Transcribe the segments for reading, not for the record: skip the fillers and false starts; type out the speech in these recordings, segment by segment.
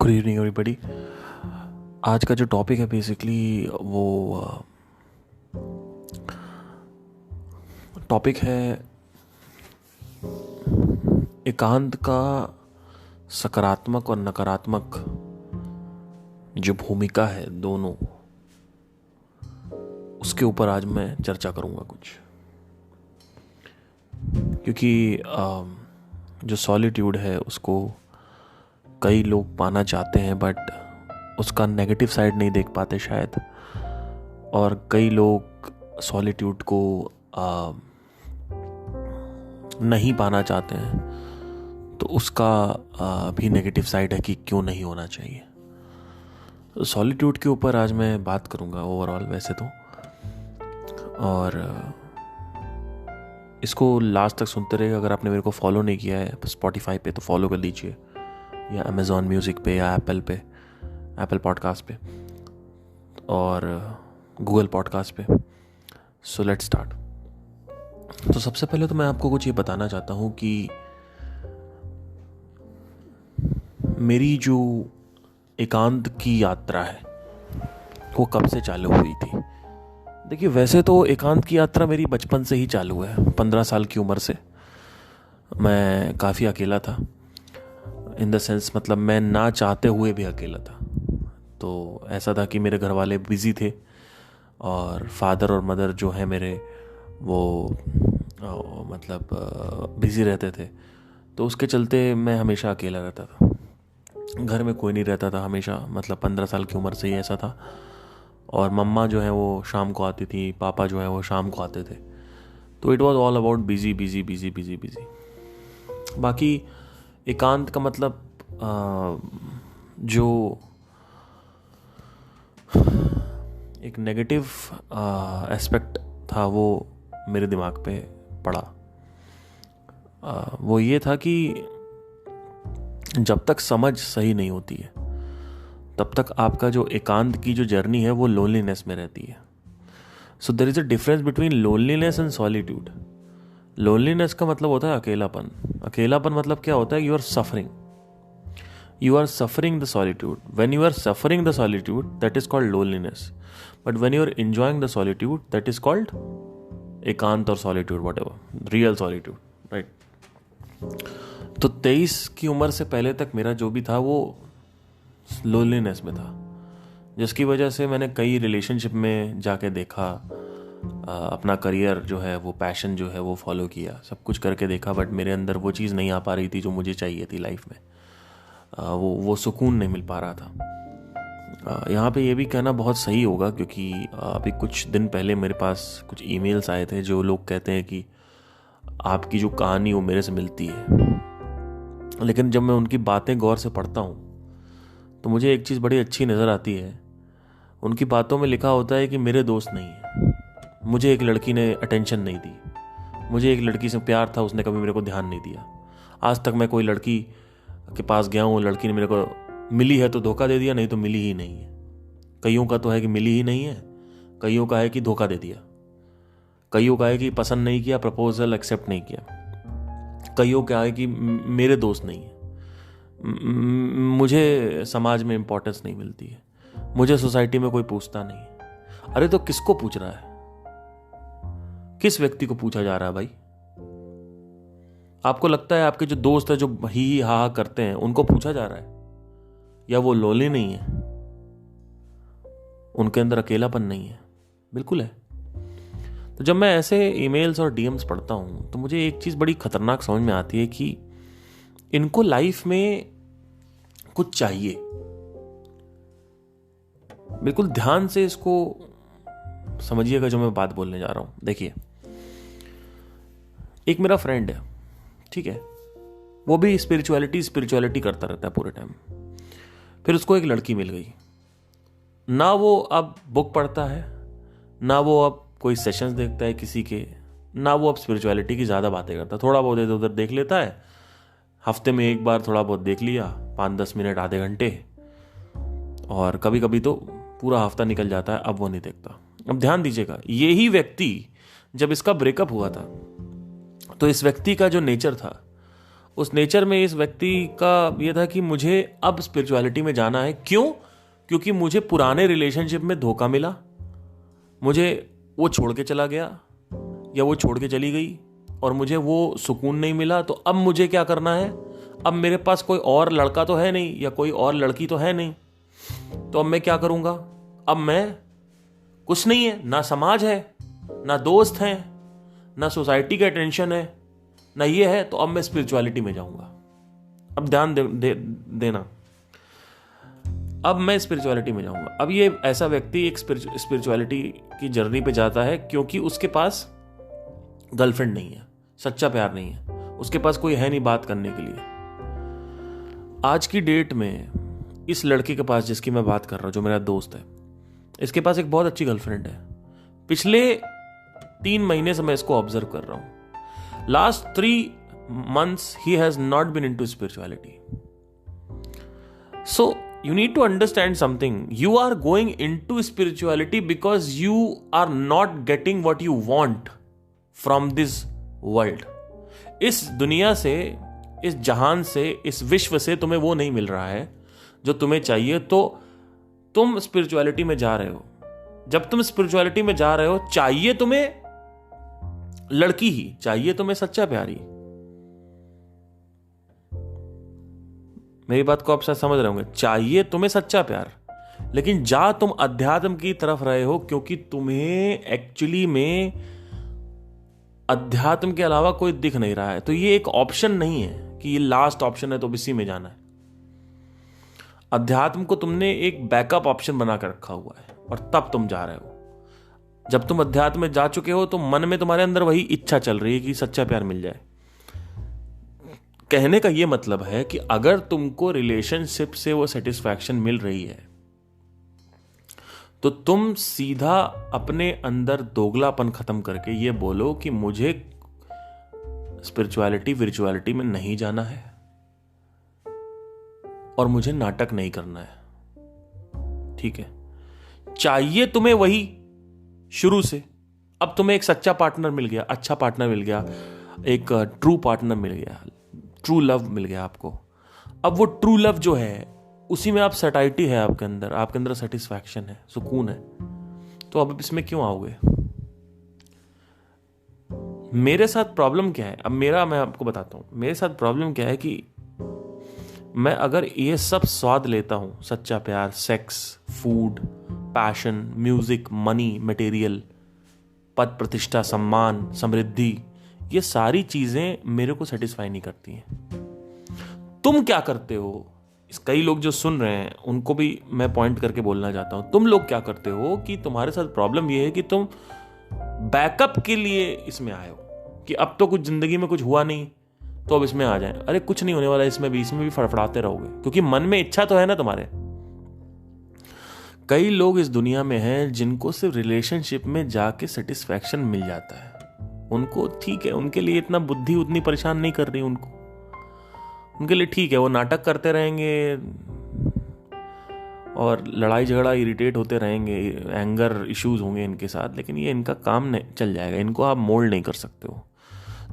Good evening everybody. आज का जो टॉपिक है बेसिकली वो टॉपिक है एकांत का सकारात्मक और नकारात्मक जो भूमिका है दोनों, उसके ऊपर आज मैं चर्चा करूँगा कुछ। क्योंकि जो सॉलिट्यूड है उसको कई लोग पाना चाहते हैं बट उसका नेगेटिव साइड नहीं देख पाते शायद, और कई लोग सॉलिट्यूड को नहीं पाना चाहते हैं तो उसका भी नेगेटिव साइड है कि क्यों नहीं होना चाहिए। तो सॉलिट्यूड के ऊपर आज मैं बात करूँगा ओवरऑल वैसे तो, और इसको लास्ट तक सुनते रहिए। अगर आपने मेरे को फॉलो नहीं किया है स्पॉटिफाई पे तो फॉलो कर लीजिए, या अमेज़ॉन म्यूज़िक पे, या एप्पल पॉडकास्ट पे, और गूगल पॉडकास्ट पे। So let's start. तो सबसे पहले तो मैं आपको कुछ ये बताना चाहता हूँ कि मेरी जो एकांत की यात्रा है वो कब से चालू हुई थी। देखिए, वैसे तो एकांत की यात्रा मेरी बचपन से ही चालू है। 15 साल की उम्र से मैं काफ़ी अकेला था, इन द सेंस मतलब मैं ना चाहते हुए भी अकेला था। तो ऐसा था कि मेरे घर वाले बिज़ी थे और फादर और मदर जो है मेरे वो मतलब बिज़ी रहते थे, तो उसके चलते मैं हमेशा अकेला रहता था। घर में कोई नहीं रहता था हमेशा, मतलब 15 साल की उम्र से ही ऐसा था। और मम्मा जो है वो शाम को आती थी, पापा जो है वो शाम को आते थे। तो it was all about busy busy busy busy busy. बाकी एकांत का मतलब जो एक नेगेटिव एस्पेक्ट था वो मेरे दिमाग पे पड़ा। वो ये था कि जब तक समझ सही नहीं होती है तब तक आपका जो एकांत की जो जर्नी है वो लोनलीनेस में रहती है। So there is a difference between loneliness and solitude. Loneliness का मतलब होता है अकेलापन। अकेलापन मतलब क्या होता है? You are suffering the solitude. When you are suffering the solitude that is called loneliness, but when you are enjoying the solitude that is called एकांत और solitude, whatever, real solitude, right. तो 23 की उम्र से पहले तक मेरा जो भी था वो लोनलीनेस में था, जिसकी वजह से मैंने कई रिलेशनशिप में जाके देखा, अपना करियर जो है वो, पैशन जो है वो फॉलो किया, सब कुछ करके देखा, बट मेरे अंदर वो चीज़ नहीं आ पा रही थी जो मुझे चाहिए थी लाइफ में। वो सुकून नहीं मिल पा रहा था। यहाँ पे ये भी कहना बहुत सही होगा क्योंकि अभी कुछ दिन पहले मेरे पास कुछ ईमेल्स आए थे जो लोग कहते हैं कि आपकी जो कहानी वो मेरे से मिलती है। लेकिन जब मैं उनकी बातें गौर से पढ़ता हूँ तो मुझे एक चीज़ बड़ी अच्छी नज़र आती है। उनकी बातों में लिखा होता है कि मेरे दोस्त नहीं है, मुझे एक लड़की ने अटेंशन नहीं दी, मुझे एक लड़की से प्यार था, उसने कभी मेरे को ध्यान नहीं दिया। आज तक मैं कोई लड़की के पास गया हूँ, लड़की ने मेरे को मिली है तो धोखा दे दिया, नहीं तो मिली ही नहीं है। कईयों का तो है कि मिली ही नहीं है, कईयों का है कि धोखा दे दिया, कईयों का है कि पसंद नहीं किया, प्रपोजल एक्सेप्ट नहीं किया, कईयों का है कि मेरे दोस्त नहीं है, मुझे समाज में इंपॉर्टेंस नहीं मिलती है, मुझे सोसाइटी में कोई पूछता नहीं है। अरे तो किसको पूछ रहा है? किस व्यक्ति को पूछा जा रहा है भाई? आपको लगता है आपके जो दोस्त है जो ही हा हा करते हैं उनको पूछा जा रहा है? या वो लोनली नहीं है, उनके अंदर अकेलापन नहीं है? बिल्कुल है। तो जब मैं ऐसे ईमेल्स और डीएम्स पढ़ता हूं तो मुझे एक चीज बड़ी खतरनाक समझ में आती है कि इनको लाइफ में कुछ चाहिए। बिल्कुल ध्यान से इसको समझिएगा जो मैं बात बोलने जा रहा हूं। देखिए, एक मेरा फ्रेंड है, ठीक है, वो भी स्पिरिचुअलिटी करता रहता है पूरे टाइम। फिर उसको एक लड़की मिल गई। ना वो अब बुक पढ़ता है, ना वो अब कोई सेशंस देखता है किसी के, ना वो अब स्पिरिचुअलिटी की ज़्यादा बातें करता। थोड़ा बहुत इधर उधर देख लेता है, हफ्ते में एक बार थोड़ा बहुत देख लिया, 5-10 मिनट, आधे घंटे, और कभी कभी तो पूरा हफ्ता निकल जाता है, अब वो नहीं देखता। अब ध्यान दीजिएगा, यही व्यक्ति जब इसका ब्रेकअप हुआ था तो इस व्यक्ति का जो नेचर था उस नेचर में इस व्यक्ति का ये था कि मुझे अब स्पिरिचुअलिटी में जाना है। क्यों? क्योंकि मुझे पुराने रिलेशनशिप में धोखा मिला, मुझे वो छोड़ के चला गया या वो छोड़ के चली गई और मुझे वो सुकून नहीं मिला। तो अब मुझे क्या करना है? अब मेरे पास कोई और लड़का तो है नहीं या कोई और लड़की तो है नहीं, तो अब मैं क्या करूंगा? अब मैं कुछ नहीं है, ना समाज है, ना दोस्त हैं, ना सोसाइटी का अटेंशन है, ना ये है, तो अब मैं स्पिरिचुअलिटी में जाऊंगा। अब ध्यान देना, अब मैं स्पिरिचुअलिटी में जाऊंगा। अब ये ऐसा व्यक्ति एक स्पिरिचुअलिटी की जर्नी पे जाता है क्योंकि उसके पास गर्लफ्रेंड नहीं है, सच्चा प्यार नहीं है, उसके पास कोई है नहीं बात करने के लिए। आज की डेट में इस लड़के के पास, जिसकी मैं बात कर रहा हूं, जो मेरा दोस्त है, इसके पास एक बहुत अच्छी गर्लफ्रेंड है। पिछले 3 महीने से मैं इसको ऑब्जर्व कर रहा हूं। Last 3 months he has not been into spirituality. So you need to understand something. You are going into spirituality because you are not getting what you want from this world. इस दुनिया से, इस जहान से, इस विश्व से तुम्हें वो नहीं मिल रहा है जो तुम्हें चाहिए, तो तुम स्पिरिचुअलिटी में जा रहे हो। जब तुम स्पिरिचुअलिटी में जा रहे हो, चाहिए तुम्हें लड़की ही, चाहिए तुम्हें सच्चा प्यारी। मेरी बात को आप शायद समझ रहे होंगे, चाहिए तुम्हें सच्चा प्यार, लेकिन जा तुम अध्यात्म की तरफ रहे हो क्योंकि तुम्हें एक्चुअली में अध्यात्म के अलावा कोई दिख नहीं रहा है। तो ये एक ऑप्शन नहीं है कि ये लास्ट ऑप्शन है तो इसी में जाना है। अध्यात्म को तुमने एक बैकअप ऑप्शन बना कर रखा हुआ है और तब तुम जा रहे हो। जब तुम अध्यात्म में जा चुके हो तो मन में तुम्हारे अंदर वही इच्छा चल रही है कि सच्चा प्यार मिल जाए। कहने का यह मतलब है कि अगर तुमको रिलेशनशिप से वो सेटिस्फैक्शन मिल रही है तो तुम सीधा अपने अंदर दोगलापन खत्म करके ये बोलो कि मुझे स्पिरिचुअलिटी विर्चुअलिटी में नहीं जाना है और मुझे नाटक नहीं करना है। ठीक है, चाहिए तुम्हें वही शुरू से। अब तुम्हें एक सच्चा पार्टनर मिल गया, अच्छा पार्टनर मिल गया, एक ट्रू पार्टनर मिल गया, ट्रू लव मिल गया आपको। अब वो ट्रू लव जो है उसी में आप सेटाइटी है, आपके अंदर सेटिस्फैक्शन है, सुकून है, तो अब इसमें क्यों आओगे? मेरे साथ प्रॉब्लम क्या है? अब मैं आपको बताता हूं मेरे साथ प्रॉब्लम क्या है कि मैं अगर ये सब स्वाद लेता हूं, सच्चा प्यार, sex, food, passion, music, money, material, पद प्रतिष्ठा, सम्मान, समृद्धि, ये सारी चीजें मेरे को सेटिस्फाई नहीं करती हैं। तुम क्या करते हो? कई लोग जो सुन रहे हैं उनको भी मैं पॉइंट करके बोलना चाहता हूं। तुम लोग क्या करते हो कि तुम्हारे साथ प्रॉब्लम ये है कि तुम बैकअप के लिए इसमें आए हो कि अब तो कुछ जिंदगी में कुछ हुआ नहीं तो अब इसमें आ जाए। अरे कुछ नहीं होने वाला, इसमें भी फड़फड़ाते रहोगे क्योंकि मन में इच्छा तो है ना तुम्हारे। कई लोग इस दुनिया में हैं जिनको सिर्फ रिलेशनशिप में जाके सेटिस्फैक्शन मिल जाता है। उनको ठीक है, उनके लिए इतना बुद्धि उतनी परेशान नहीं कर रही उनके लिए ठीक है, वो नाटक करते रहेंगे और लड़ाई झगड़ा इरिटेट होते रहेंगे, एंगर इश्यूज होंगे इनके साथ, लेकिन ये इनका काम नहीं चल जाएगा, इनको आप मोल्ड नहीं कर सकते हो।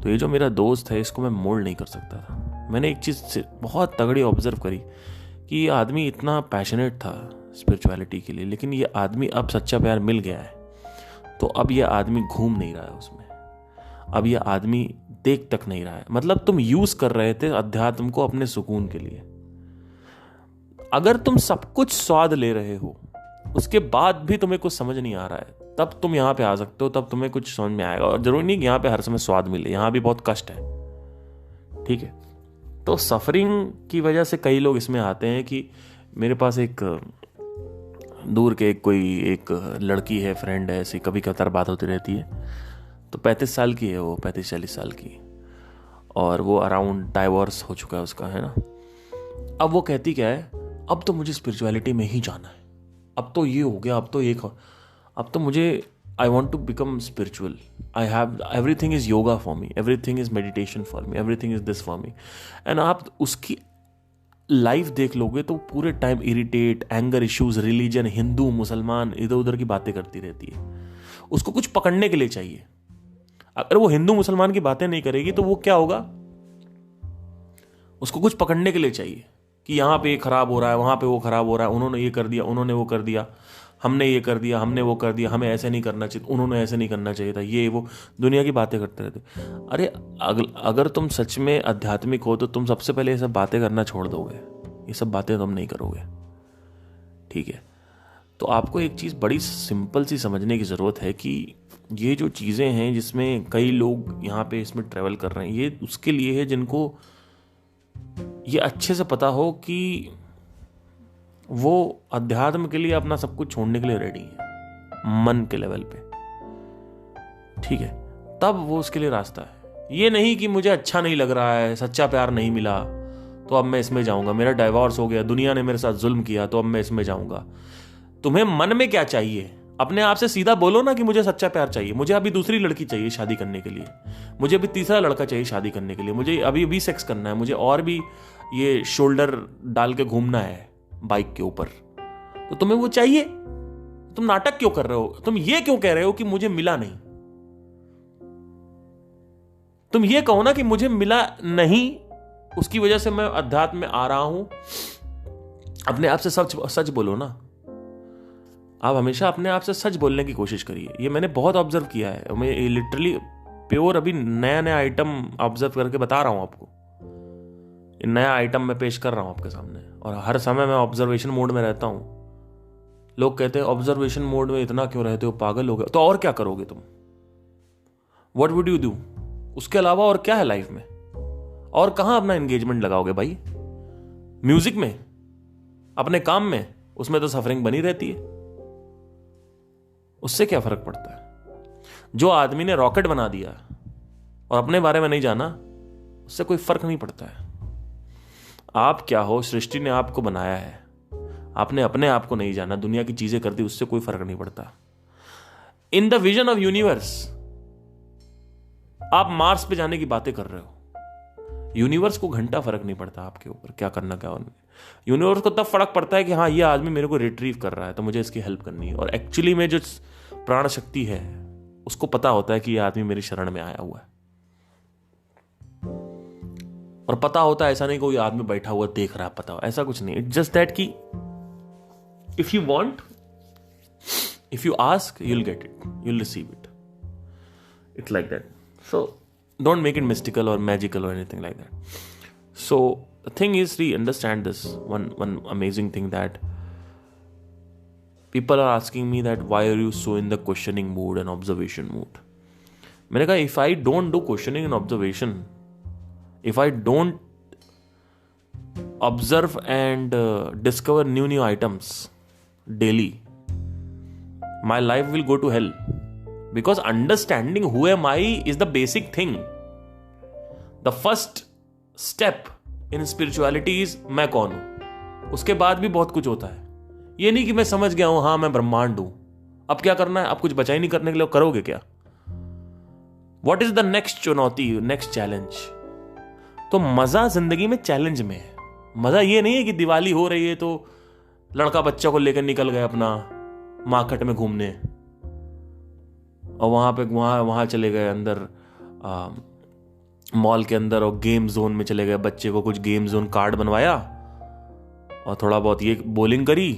तो ये जो मेरा दोस्त है इसको मैं मोल्ड नहीं कर सकता था। मैंने एक चीज़ बहुत तगड़ी ऑब्जर्व करी कि ये आदमी इतना पैशनेट था स्पिरिचुअलिटी के लिए, लेकिन ये आदमी अब सच्चा प्यार मिल गया है तो अब ये आदमी घूम नहीं रहा है उसमें, अब ये आदमी देख तक नहीं रहा है। मतलब तुम यूज कर रहे थे अध्यात्म को अपने सुकून के लिए। अगर तुम सब कुछ स्वाद ले रहे हो उसके बाद भी तुम्हें कुछ समझ नहीं आ रहा है, तब तुम यहां पे आ सकते हो, तब तुम्हें कुछ समझ में आएगा। और जरूरी नहीं कि यहां पे हर समय स्वाद मिले, यहां भी बहुत कष्ट है। ठीक है, तो सफरिंग की वजह से कई लोग इसमें आते हैं कि मेरे पास एक दूर के एक लड़की है, फ्रेंड है, ऐसी कभी कभार बात होती रहती है। तो 35 साल की है वो, 35-40 साल की, और वो अराउंड डाइवोर्स हो चुका है उसका, है ना। अब वो कहती क्या है, अब तो मुझे स्पिरिचुअलिटी में ही जाना है, अब तो ये हो गया, अब तो मुझे I want to become spiritual, I have everything is yoga for me, everything is meditation for me, everything is this for me. And आप उसकी लाइफ देख लोगे तो पूरे time irritate, anger issues, religion, Hindu मुसलमान, इधर उधर की बातें करती रहती है। उसको कुछ पकड़ने के लिए चाहिए। अगर वो हिंदू मुसलमान की बातें नहीं करेगी तो वो क्या होगा, उसको कुछ पकड़ने के लिए चाहिए कि यहाँ पे ये खराब हो रहा है, वहाँ पे वो खराब हो रहा है, उन्होंने ये कर दिया, उन्होंने वो कर दिया, हमने ये कर दिया, हमने वो कर दिया, हमें ऐसे नहीं करना चाहिए, उन्होंने ऐसे नहीं करना चाहिए था, ये वो दुनिया की बातें करते रहते। अरे अगर तुम सच में आध्यात्मिक हो तो तुम सबसे पहले ये सब बातें करना छोड़ दोगे, ये सब बातें तुम नहीं करोगे, ठीक है। तो आपको एक चीज़ बड़ी सिंपल सी समझने की ज़रूरत है कि ये जो चीज़ें हैं जिसमें कई लोग यहाँ पे इसमें ट्रैवल कर रहे हैं, ये उसके लिए है जिनको ये अच्छे से पता हो कि वो अध्यात्म के लिए अपना सब कुछ छोड़ने के लिए रेडी है मन के लेवल पे, ठीक है। तब वो उसके लिए रास्ता है। ये नहीं कि मुझे अच्छा नहीं लग रहा है, सच्चा प्यार नहीं मिला तो अब मैं इसमें जाऊंगा, मेरा डाइवोर्स हो गया, दुनिया ने मेरे साथ जुल्म किया तो अब मैं इसमें जाऊंगा। तुम्हें मन में क्या चाहिए, अपने आप से सीधा बोलो ना कि मुझे सच्चा प्यार चाहिए, मुझे अभी दूसरी लड़की चाहिए शादी करने के लिए, मुझे अभी तीसरा लड़का चाहिए शादी करने के लिए, मुझे अभी भी सेक्स करना है, मुझे और भी ये शोल्डर डाल के घूमना है बाइक के ऊपर। तो तुम्हें वो चाहिए, तुम नाटक क्यों कर रहे हो? तुम ये क्यों कह रहे हो कि मुझे मिला नहीं? तुम ये कहो ना कि मुझे मिला नहीं, उसकी वजह से मैं अध्यात्म में आ रहा हूं। अपने आप से सच बोलो ना। आप हमेशा अपने आप से सच बोलने की कोशिश करिए। ये मैंने बहुत ऑब्जर्व किया है, मैं लिटरली प्योर अभी नया नया आइटम ऑब्जर्व करके बता रहा हूं आपको। नया आइटम मैं पेश कर रहा हूं आपके सामने, और हर समय मैं ऑब्जर्वेशन मोड में रहता हूं। लोग कहते हैं ऑब्जर्वेशन मोड में इतना क्यों रहते हो, पागल हो गए? तो और क्या करोगे तुम? What would you do? उसके अलावा और क्या है लाइफ में? और कहां अपना एंगेजमेंट लगाओगे भाई? म्यूजिक में, अपने काम में? उसमें तो सफरिंग बनी रहती है, उससे क्या फर्क पड़ता है? जो आदमी ने रॉकेट बना दिया और अपने बारे में नहीं जाना, उससे कोई फर्क नहीं पड़ता है। आप क्या हो, सृष्टि ने आपको बनाया है, आपने अपने आप को नहीं जाना, दुनिया की चीजें कर दी, उससे कोई फर्क नहीं पड़ता। In the vision of universe आप मार्स पे जाने की बातें कर रहे हो, यूनिवर्स को घंटा फर्क नहीं पड़ता आपके ऊपर क्या करना क्या होना। यूनिवर्स को तब फर्क पड़ता है कि हाँ ये आदमी मेरे को रिट्रीव कर रहा है तो मुझे इसकी हेल्प करनी है। और एक्चुअली में जो प्राण शक्ति है उसको पता होता है कि ये आदमी मेरी शरण में आया हुआ है, और पता होता है, ऐसा नहीं कोई आदमी बैठा हुआ देख रहा है, पता हो ऐसा कुछ नहीं। इट्स जस्ट दैट कि if you want, if you ask, you will get it, you will receive it. It's like that. So don't make it mystical or magical or anything like that. So the thing is, we understand this one amazing thing, that people are asking me that why are you so in the questioning mood and observation mood. मैंने कहा if I don't do questioning and observation, if I don't observe and discover new items daily, my life will go to hell. Because understanding who am I is the basic thing. The first step in spirituality is मैं कौन हूं। उसके बाद भी बहुत कुछ होता है। ये नहीं कि मैं समझ गया हूं, हाँ मैं ब्रह्मांड हूं, अब क्या करना है? अब कुछ बचा ही नहीं करने के लिए, करोगे क्या? What is the next चुनौती, नेक्स्ट चैलेंज? तो मजा जिंदगी में चैलेंज में है। मजा ये नहीं है कि दिवाली हो रही है तो लड़का बच्चा को लेकर निकल गए अपना मार्केट में घूमने, और वहां चले गए अंदर मॉल के अंदर, और गेम जोन में चले गए, बच्चे को कुछ गेम जोन कार्ड बनवाया और थोड़ा बहुत ये बॉलिंग करी,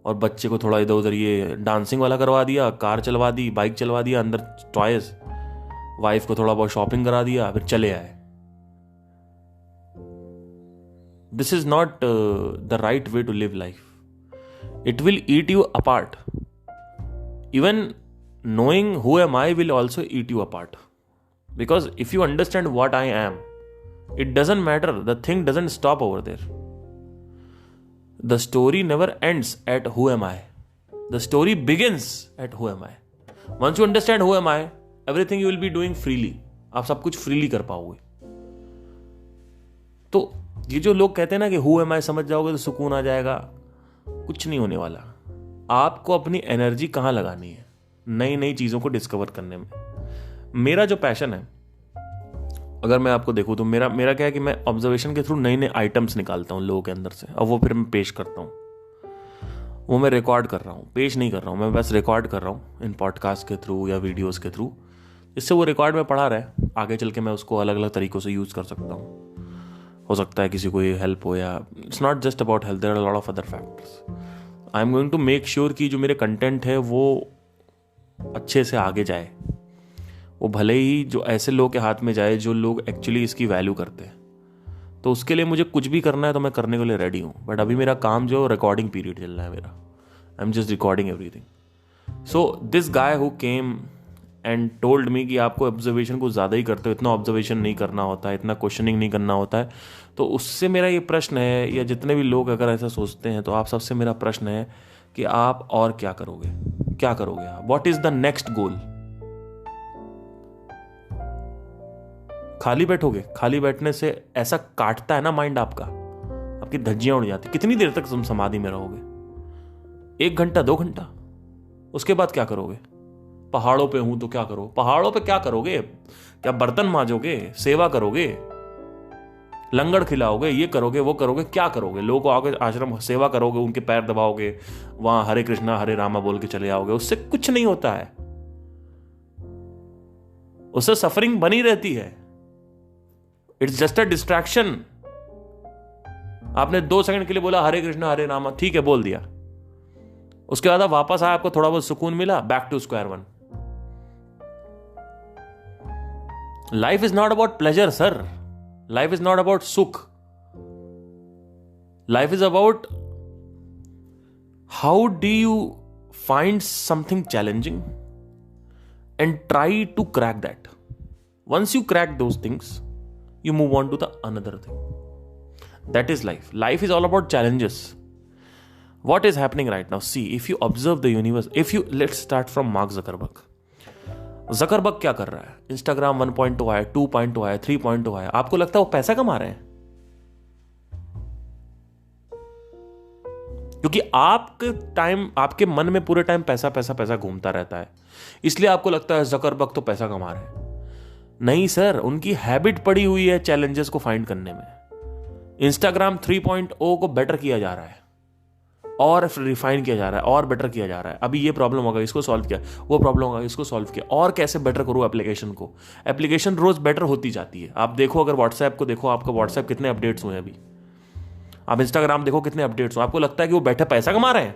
और बच्चे को थोड़ा इधर उधर ये डांसिंग वाला करवा दिया, कार चलवा दी, बाइक चलवा दिया, अंदर टॉयज, वाइफ को थोड़ा बहुत शॉपिंग करा दिया, फिर चले आए। This is not the right way to live life. It will eat you apart. Even knowing who am I will also eat you apart. Because if you understand what I am, it doesn't matter. The thing doesn't stop over there. The story never ends at who am I. The story begins at who am I. Once you understand who am I, everything you will be doing freely. आप सब कुछ freely कर पाओगे. तो ये जो लोग कहते हैं ना कि who am I समझ जाओगे तो सुकून आ जाएगा, कुछ नहीं होने वाला. आपको अपनी एनर्जी कहाँ लगानी है? नई नई चीज़ों को डिस्कवर करने में. मेरा जो पैशन है, अगर मैं आपको देखूँ तो मेरा क्या है कि मैं ऑब्जर्वेशन के थ्रू नए नए आइटम्स निकालता हूँ लोगों के अंदर से, और वो फिर मैं पेश करता हूँ. वो मैं रिकॉर्ड कर रहा हूँ, पेश नहीं कर रहा हूँ, मैं बस रिकॉर्ड कर रहा हूँ इन पॉडकास्ट के थ्रू या वीडियोज़ के थ्रू, जिससे वो रिकॉर्ड में पड़ा रहे, आगे चल के मैं उसको अलग अलग तरीक़ों से यूज़ कर सकता हूँ. हो सकता है किसी को ये हेल्प हो, या it's not just about health, there are lot of other factors. I am going to make sure कि जो मेरे कंटेंट है वो अच्छे से आगे जाए, वो भले ही जो ऐसे लोग के हाथ में जाए जो लोग एक्चुअली इसकी वैल्यू करते हैं। तो उसके लिए मुझे कुछ भी करना है तो मैं करने के लिए रेडी हूँ। बट अभी मेरा काम जो रिकॉर्डिंग पीरियड चल रहा है मेरा, I am just recording everything. So this guy who came and told me कि आपको ऑब्जर्वेशन को ज़्यादा ही करते हो, इतना ऑब्जर्वेशन नहीं करना होता है, इतना क्वेश्चनिंग नहीं करना होता है। तो उससे मेरा ये प्रश्न है, या जितने भी लोग अगर ऐसा सोचते हैं, तो आप सबसे मेरा प्रश्न है कि आप और क्या करोगे, क्या करोगे आप? व्हाट इज द नेक्स्ट गोल? खाली बैठोगे? खाली बैठने से ऐसा काटता है ना माइंड आपका, आपकी धज्जियां उड़ जाती। कितनी देर तक तुम समाधि में रहोगे? 1 घंटा, 2 घंटा? उसके बाद क्या करोगे? पहाड़ों पे हूं तो क्या करो? पहाड़ों पे क्या करोगे? क्या बर्तन मांजोगे? सेवा करोगे? लंगड़ खिलाओगे? ये करोगे, वो करोगे? क्या करोगे? लोगों को आगे आश्रम सेवा करोगे, उनके पैर दबाओगे, वहां हरे कृष्णा हरे रामा बोल के चले आओगे? उससे कुछ नहीं होता है, उससे सफरिंग बनी रहती है। It's just a distraction. आपने 2 सेकंड के लिए बोला हरे कृष्णा हरे रामा, ठीक है, बोल दिया। उसके बाद आप वापस आए, आपको थोड़ा बहुत सुकून मिला, back to square one. Life is not about pleasure sir, life is not about सुख, life is about how do you find something challenging and try to crack that. Once you crack those things, you move on to the another thing. That is life. Life is all about challenges. What is happening right now? See, if you observe the universe, let's start from Mark Zuckerberg. Zuckerberg क्या कर रहा है? Instagram 1.2 आया, 2.2 आया, 3.2 आया। आपको लगता है वो पैसा कमा रहे हैं? क्योंकि आपके मन में पूरे टाइम पैसा पैसा पैसा घूमता रहता है, इसलिए आपको लगता है जकरबर्ग तो पैसा कमा रहे हैं। नहीं सर, उनकी हैबिट पड़ी हुई है चैलेंजेस को फाइंड करने में। इंस्टाग्राम 3.0 को बेटर किया जा रहा है, और रिफाइन किया जा रहा है, और बेटर किया जा रहा है। अभी ये प्रॉब्लम होगा, इसको सॉल्व किया, वो प्रॉब्लम होगा, इसको सॉल्व किया, और कैसे बेटर करूँ एप्लीकेशन को। एप्लीकेशन रोज बेटर होती जाती है। आप देखो, अगर व्हाट्सएप को देखो, आपका व्हाट्सएप कितने अपडेट्स हुए हैं अभी। आप इंस्टाग्राम देखो कितने अपडेट्स हुए। आपको लगता है कि वो बैठे पैसा कमा रहे हैं?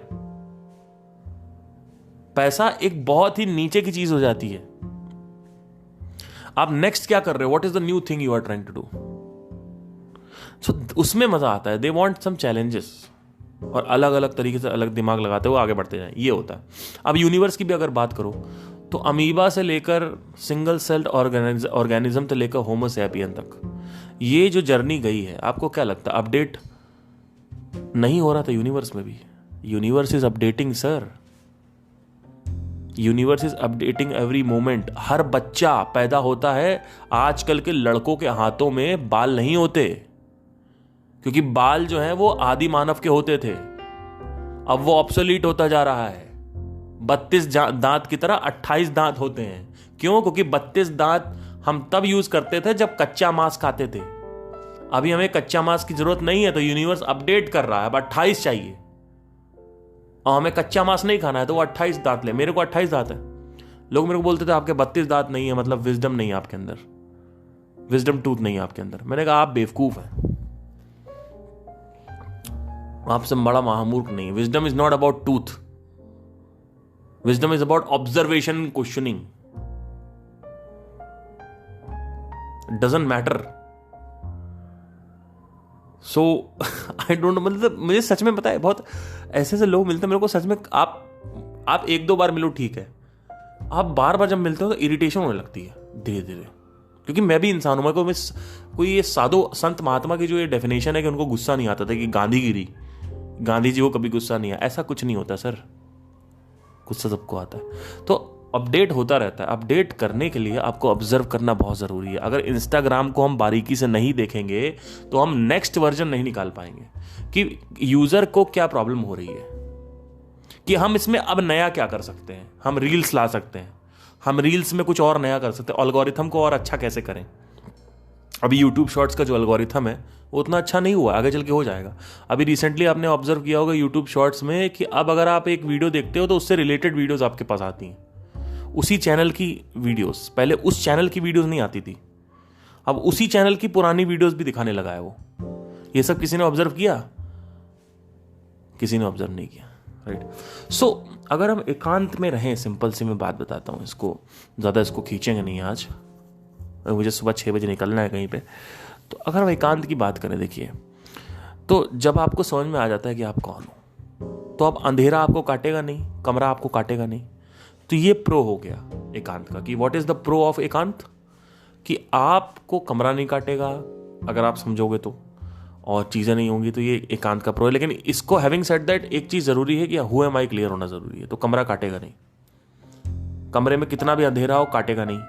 पैसा एक बहुत ही नीचे की चीज हो जाती है। आप नेक्स्ट क्या कर रहे हो? What is the new thing you are trying to do? So उसमें मजा आता है। दे वांट सम चैलेंजेस, और अलग अलग तरीके से अलग दिमाग लगाते हुए आगे बढ़ते जाएं, ये होता है। अब यूनिवर्स की भी अगर बात करो तो अमीबा से लेकर सिंगल सेल्ड ऑर्गेनिज्म से लेकर होमो सैपियन तक ये जो जर्नी गई है, आपको क्या लगता है अपडेट नहीं हो रहा था यूनिवर्स में भी? Universe is updating sir, universe is updating every moment. हर बच्चा पैदा होता है, आजकल के लड़कों के हाथों में बाल नहीं होते, क्योंकि बाल जो है वो आदि मानव के होते थे, अब वो ऑब्सोलीट होता जा रहा है। 32 दांत की तरह 28 दांत होते हैं। क्यों? क्योंकि 32 दांत हम तब यूज करते थे जब कच्चा मांस खाते थे। अभी हमें कच्चा मांस की जरूरत नहीं है, तो यूनिवर्स अपडेट कर रहा है, अब 28 चाहिए, और हमें कच्चा मांस नहीं खाना है, तो वो 28 दांत ले। मेरे को 28 दांत है। लोग मेरे को बोलते थे आपके 32 दांत नहीं है, मतलब विजडम नहीं है आपके अंदर, विजडम टूथ नहीं है आपके अंदर। मैंने कहा आप बेवकूफ हैं, आपसे बड़ा महामूर्ख नहीं। Wisdom is not about tooth, wisdom is about observation, questioning. Doesn't matter. So I don't, मतलब मुझे सच में पता है, बहुत ऐसे ऐसे लोग मिलते हैं मेरे को सच में। आप 1-2 बार मिलो ठीक है, आप बार बार जब मिलते हो तो इरिटेशन होने लगती है धीरे धीरे, क्योंकि मैं भी इंसान हूं। मेरे को कोई ये साधु संत महात्मा की जो ये डेफिनेशन है कि उनको गुस्सा नहीं आता था, कि गांधी जी को कभी गुस्सा नहीं आया, ऐसा कुछ नहीं होता सर, गुस्सा सबको आता है। तो अपडेट होता रहता है। अपडेट करने के लिए आपको ऑब्जर्व करना बहुत जरूरी है। अगर इंस्टाग्राम को हम बारीकी से नहीं देखेंगे तो हम नेक्स्ट वर्जन नहीं निकाल पाएंगे कि यूजर को क्या प्रॉब्लम हो रही है, कि हम इसमें अब नया क्या कर सकते हैं। हम रील्स ला सकते हैं, हम रील्स में कुछ और नया कर सकते हैं, एल्गोरिथम को और अच्छा कैसे करें। अभी यूट्यूब शॉर्ट्स का जो एल्गोरिथम है वो उतना अच्छा नहीं हुआ, आगे चल के हो जाएगा। अभी रिसेंटली आपने ऑब्जर्व किया होगा यूट्यूब शॉर्ट्स में कि अब अगर आप एक वीडियो देखते हो तो उससे रिलेटेड वीडियोस आपके पास आती हैं, उसी चैनल की वीडियोस। पहले उस चैनल की वीडियोस नहीं आती थी, अब उसी चैनल की पुरानी वीडियोस भी दिखाने लगा है वो। ये सब किसी ने ऑब्जर्व किया? किसी ने ऑब्जर्व नहीं किया, राइट? सो अगर हम एकांत में रहें, सिंपल सी मैं बात बताता हूँ, इसको ज़्यादा इसको खींचेंगे नहीं आज, मुझे सुबह 6 बजे निकलना है कहीं पे। तो अगर हम एकांत की बात करें, देखिए, तो जब आपको समझ में आ जाता है कि आप कौन हो, तो अब अंधेरा आपको काटेगा नहीं, कमरा आपको काटेगा नहीं। तो ये प्रो हो गया एकांत का, कि what is the pro of एकांत, कि आपको कमरा नहीं काटेगा अगर आप समझोगे तो, और चीज़ें नहीं होंगी, तो ये एकांत का प्रो है। लेकिन इसको हैविंग सेड दैट, एक चीज़ ज़रूरी है कि हु एम आई क्लियर होना ज़रूरी है। तो कमरा काटेगा नहीं, कमरे में कितना भी अंधेरा हो काटेगा नहीं।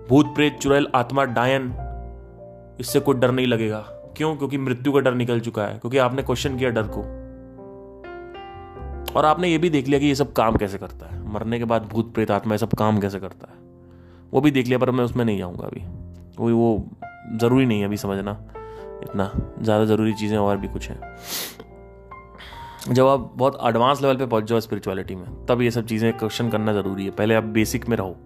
भूत प्रेत चुड़ैल आत्मा डायन, इससे कोई डर नहीं लगेगा। क्यों? क्योंकि मृत्यु का डर निकल चुका है, क्योंकि आपने क्वेश्चन किया डर को, और आपने ये भी देख लिया कि ये सब काम कैसे करता है, मरने के बाद भूत प्रेत आत्मा ये सब काम कैसे करता है, वो भी देख लिया। पर मैं उसमें नहीं जाऊंगा अभी, वो ज़रूरी नहीं है अभी समझना, इतना ज़्यादा ज़रूरी चीज़ें और भी कुछ हैं। जब आप बहुत एडवांस लेवल पे पहुंच जाओ स्पिरिचुअलिटी में, तब ये सब चीज़ें क्वेश्चन करना ज़रूरी है। पहले आप बेसिक में रहो,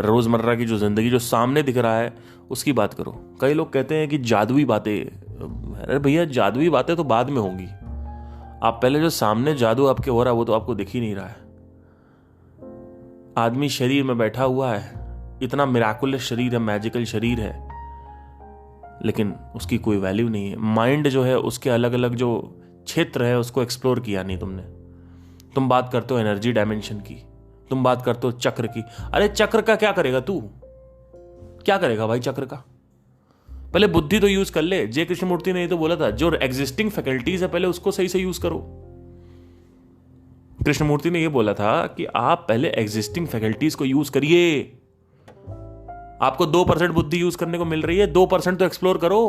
रोज़मर्रा की जो ज़िंदगी जो सामने दिख रहा है उसकी बात करो। कई लोग कहते हैं कि जादुई बातें, अरे भैया जादुई बातें तो बाद में होंगी, आप पहले जो सामने जादू आपके हो रहा है वो तो आपको दिख ही नहीं रहा है। आदमी शरीर में बैठा हुआ है, इतना मिराकुलस शरीर है, मैजिकल शरीर है, लेकिन उसकी कोई वैल्यू नहीं है। माइंड जो है उसके अलग अलग जो क्षेत्र है उसको एक्सप्लोर किया नहीं तुमने। तुम बात करते हो एनर्जी डायमेंशन की, तुम बात करते हो चक्र की। अरे चक्र का क्या करेगा तू? क्या करेगा भाई चक्र का? पहले बुद्धि तो यूज कर ले। जय कृष्णमूर्ति ने ये तो बोला था, जो एग्जिस्टिंग फैकल्टीज है पहले उसको सही से यूज करो। कृष्णमूर्ति ने ये बोला था कि आप पहले एग्जिस्टिंग फैकल्टीज को यूज करिए। आपको 2% बुद्धि यूज करने को मिल रही है, 2% तो एक्सप्लोर करो।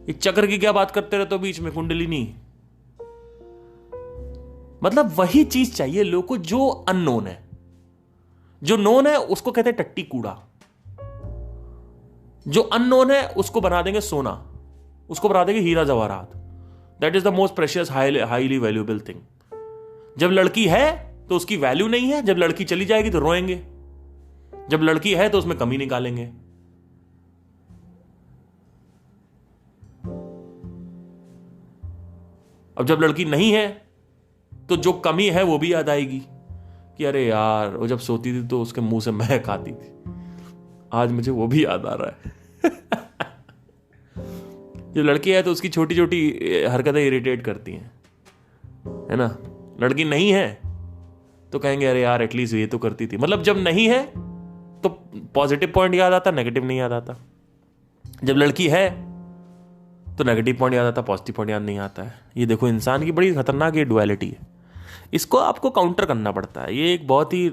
ये चक्र की क्या बात करते रहते हो बीच में, कुंडलिनी? मतलब वही चीज चाहिए लोगों को जो अननोन है। जो नोन है उसको कहते हैं टट्टी कूड़ा, जो अननोन है उसको बना देंगे सोना, उसको बना देंगे हीरा जवाहरात। That is the most precious highly valuable thing. जब लड़की है तो उसकी वैल्यू नहीं है, जब लड़की चली जाएगी तो रोएंगे, जब लड़की है तो उसमें कमी निकालेंगे। अब जब लड़की नहीं है तो जो कमी है वो भी याद आएगी कि अरे यार वो जब सोती थी तो उसके मुंह से महक आती थी, आज मुझे वो भी याद आ रहा है। जब लड़की है तो उसकी छोटी छोटी हरकतें इरिटेट करती हैं, है ना। लड़की नहीं है तो कहेंगे अरे यार एटलीस्ट ये तो करती थी। मतलब जब नहीं है तो पॉजिटिव पॉइंट याद आता, नेगेटिव नहीं याद आता। जब लड़की है तो नेगेटिव पॉइंट याद आता, पॉजिटिव पॉइंट याद नहीं आता है। ये देखो इंसान की बड़ी खतरनाक ये डुअलिटी है, इसको आपको काउंटर करना पड़ता है। ये एक बहुत ही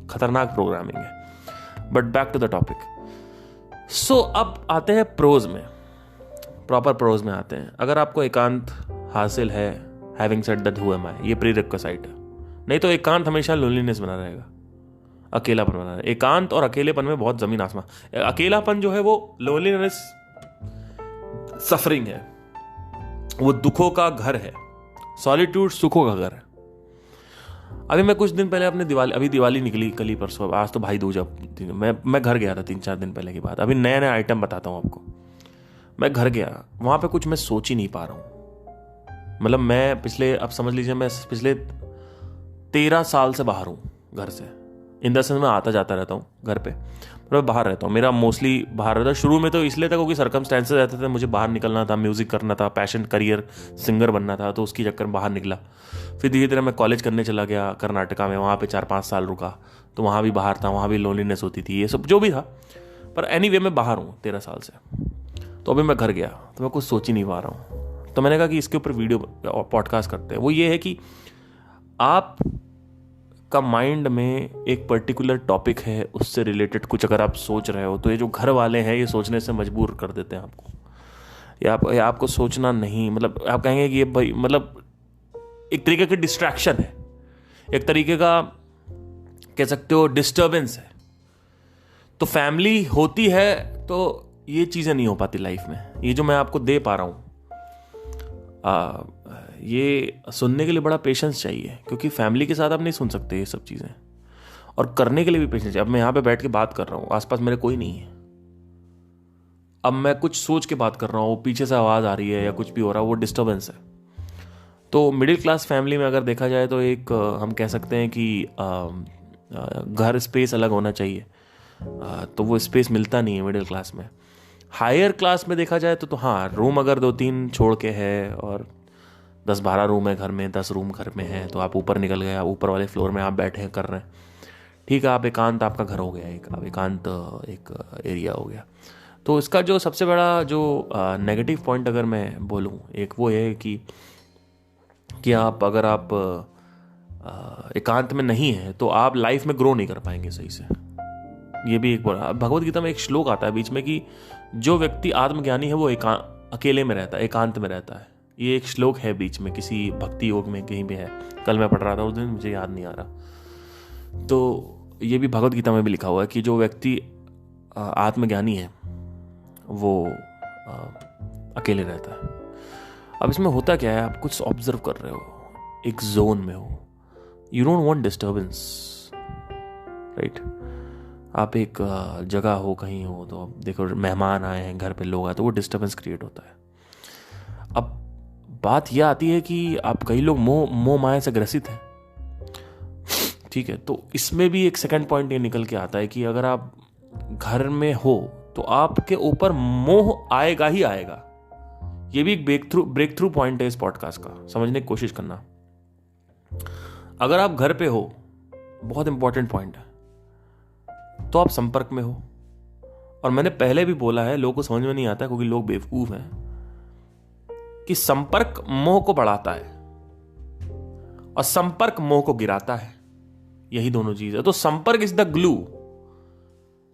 खतरनाक प्रोग्रामिंग है। But back to the topic. So अब आते हैं प्रोज में, प्रॉपर प्रोज में आते हैं। अगर आपको एकांत हासिल है, having said that who am I, ये प्रीरिक्विजिट है। नहीं तो एकांत हमेशा लोनलीनेस बना रहेगा, अकेलापन बना रहेगा। एकांत और अकेलेपन में बहुत जमीन आसमान। अकेलापन जो है वो लोनलीनेस सफरिंग है, वो दुखों का घर है। सॉलिट्यूड सुखों का घर है। अभी मैं कुछ दिन पहले अपने दिवाली निकली कल ही परसों, आज तो भाई दूज। मैं घर गया था 3-4 दिन पहले की बात। अभी नए नए आइटम बताता हूँ आपको। मैं घर गया, वहां पे कुछ मैं सोच ही नहीं पा रहा हूँ। मतलब मैं पिछले, अब समझ लीजिए मैं पिछले 13 साल से बाहर हूँ घर से। इन द सेंस मैं आता जाता रहता हूँ घर पे, मैं बाहर रहता हूँ। मेरा मोस्टली बाहर रहता। शुरू में तो इसलिए था क्योंकि सर्कमस्टेंसेस रहते थे, मुझे बाहर निकलना था, म्यूजिक करना था, पैशन करियर सिंगर बनना था, तो उसकी चक्कर में बाहर निकला। फिर धीरे धीरे मैं कॉलेज करने चला गया कर्नाटका में, वहाँ पे 4-5 साल रुका, तो वहाँ भी बाहर था, वहाँ भी लोनलीनेस होती थी, ये सब जो भी था। पर एनीवे मैं बाहर हूँ 13 साल से। तो अभी मैं घर गया तो मैं कुछ सोच ही नहीं पा रहा हूँ। तो मैंने कहा कि इसके ऊपर वीडियो पॉडकास्ट करते हैं। वो ये है कि आप का माइंड में एक पर्टिकुलर टॉपिक है, उससे रिलेटेड कुछ अगर आप सोच रहे हो, तो ये जो घर वाले हैं ये सोचने से मजबूर कर देते हैं आपको। या आपको सोचना नहीं, मतलब आप कहेंगे कि ये भाई, मतलब एक तरीके की डिस्ट्रैक्शन है, एक तरीके का कह सकते हो डिस्टर्बेंस है। तो फैमिली होती है तो ये चीज़ें नहीं हो पाती लाइफ में। ये जो मैं आपको दे पा रहा हूँ, ये सुनने के लिए बड़ा पेशेंस चाहिए, क्योंकि फैमिली के साथ आप नहीं सुन सकते ये सब चीज़ें, और करने के लिए भी पेशेंस चाहिए। अब मैं यहाँ पे बैठ के बात कर रहा हूँ, आसपास मेरे कोई नहीं है, अब मैं कुछ सोच के बात कर रहा हूँ, पीछे से आवाज़ आ रही है या कुछ भी हो रहा है, वो डिस्टर्बेंस है। तो मिडिल क्लास फैमिली में अगर देखा जाए तो एक हम कह सकते हैं कि घर स्पेस अलग होना चाहिए, तो वो स्पेस मिलता नहीं है मिडिल क्लास में। हायर क्लास में देखा जाए तो हाँ, रूम अगर 2-3 छोड़ के है और 10-12 रूम है घर में, 10 रूम घर में है, तो आप ऊपर निकल गए, ऊपर वाले फ्लोर में आप बैठे कर रहे हैं, ठीक है, आप एकांत, आपका घर हो गया एक, अब एकांत एक एरिया हो गया। तो इसका जो सबसे बड़ा जो नेगेटिव पॉइंट अगर मैं बोलूँ, एक वो है कि आप अगर आप एकांत में नहीं है तो आप लाइफ में ग्रो नहीं कर पाएंगे सही से। ये भी एक बड़ा, भगवत गीता में एक श्लोक आता है बीच में कि जो व्यक्ति आत्मज्ञानी है वो अकेले में रहता है, एकांत में रहता है। ये एक श्लोक है बीच में, किसी भक्ति योग में कहीं भी है, कल मैं पढ़ रहा था उस दिन, मुझे याद नहीं आ रहा। तो ये भी भगवत गीता में भी लिखा हुआ है कि जो व्यक्ति आत्मज्ञानी है वो अकेले रहता है। अब इसमें होता क्या है, आप कुछ ऑब्जर्व कर रहे हो, एक जोन में हो, you don't want disturbance, right. आप एक जगह हो, कहीं हो, तो आप देखो मेहमान आए हैं, घर पे लोग आए, तो वो डिस्टर्बेंस क्रिएट होता है। अब बात यह आती है कि आप, कई लोग मोह माया से ग्रसित हैं, ठीक है। तो इसमें भी एक सेकंड पॉइंट ये निकल के आता है कि अगर आप घर में हो तो आपके ऊपर मोह आएगा ही आएगा। ये भी एक ब्रेक थ्रू पॉइंट है इस पॉडकास्ट का, समझने की कोशिश करना। अगर आप घर पे हो, बहुत इंपॉर्टेंट पॉइंट है, तो आप संपर्क में हो। और मैंने पहले भी बोला है, लोगों को समझ में नहीं आता क्योंकि लोग बेवकूफ हैं, कि संपर्क मोह को बढ़ाता है और संपर्क मोह को गिराता है, यही दोनों चीज है। तो संपर्क is the glue.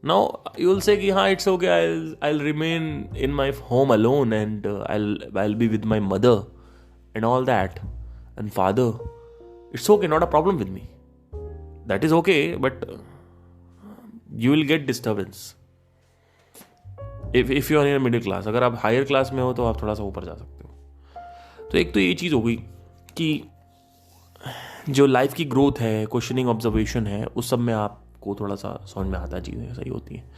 Now you will say कि हाँ, it's okay, I will remain in my home alone and I will be with my mother and all that and father, it's okay, not a problem with me, that is okay, but you will get disturbance if you are in a middle class। अगर आप higher class में हो तो आप थोड़ा सा ऊपर जा सकते हो। तो एक तो ये चीज़ हो गई कि जो लाइफ की ग्रोथ है, क्वेश्चनिंग, ऑब्जर्वेशन है, उस सब में आपको थोड़ा सा समझ में आता है, चीज़ें सही होती हैं,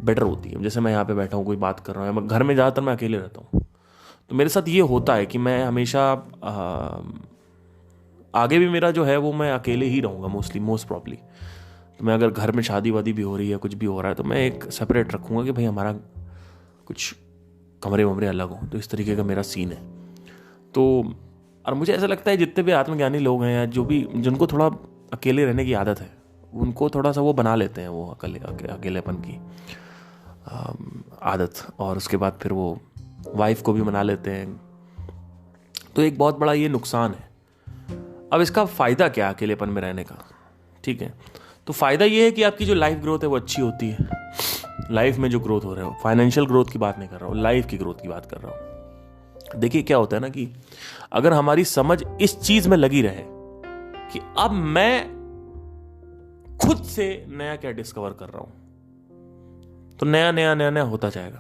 बेटर होती है। जैसे मैं यहाँ पे बैठा हूँ, कोई बात कर रहा हूँ, घर में ज़्यादातर मैं अकेले रहता हूँ, तो मेरे साथ ये होता है कि मैं हमेशा आगे भी मेरा जो है वो मैं अकेले ही रहूँगा मोस्ट प्रॉब्ली। तो मैं अगर घर में शादी वादी भी हो रही है, कुछ भी हो रहा है, तो मैं एक सेपरेट रखूँगा कि भाई हमारा कुछ कमरे वमरे अलग हो। तो इस तरीके का मेरा सीन है। तो और मुझे ऐसा लगता है जितने भी आत्मज्ञानी लोग हैं या जो भी, जिनको थोड़ा अकेले रहने की आदत है, उनको थोड़ा सा वो बना लेते हैं, वो अकेलेपन की आदत, और उसके बाद फिर वो वाइफ को भी बना लेते हैं। तो एक बहुत बड़ा ये नुकसान है। अब इसका फ़ायदा क्या है अकेलेपन में रहने का, ठीक है। तो फ़ायदा ये है कि आपकी जो लाइफ ग्रोथ है वो अच्छी होती है। लाइफ में जो ग्रोथ हो रहा है, फाइनेंशियल ग्रोथ की बात नहीं कर रहा हूँ, लाइफ की ग्रोथ की बात कर रहा हूँ। देखिए क्या होता है ना कि अगर हमारी समझ इस चीज में लगी रहे कि अब मैं खुद से नया क्या डिस्कवर कर रहा हूं, तो नया नया नया नया होता जाएगा,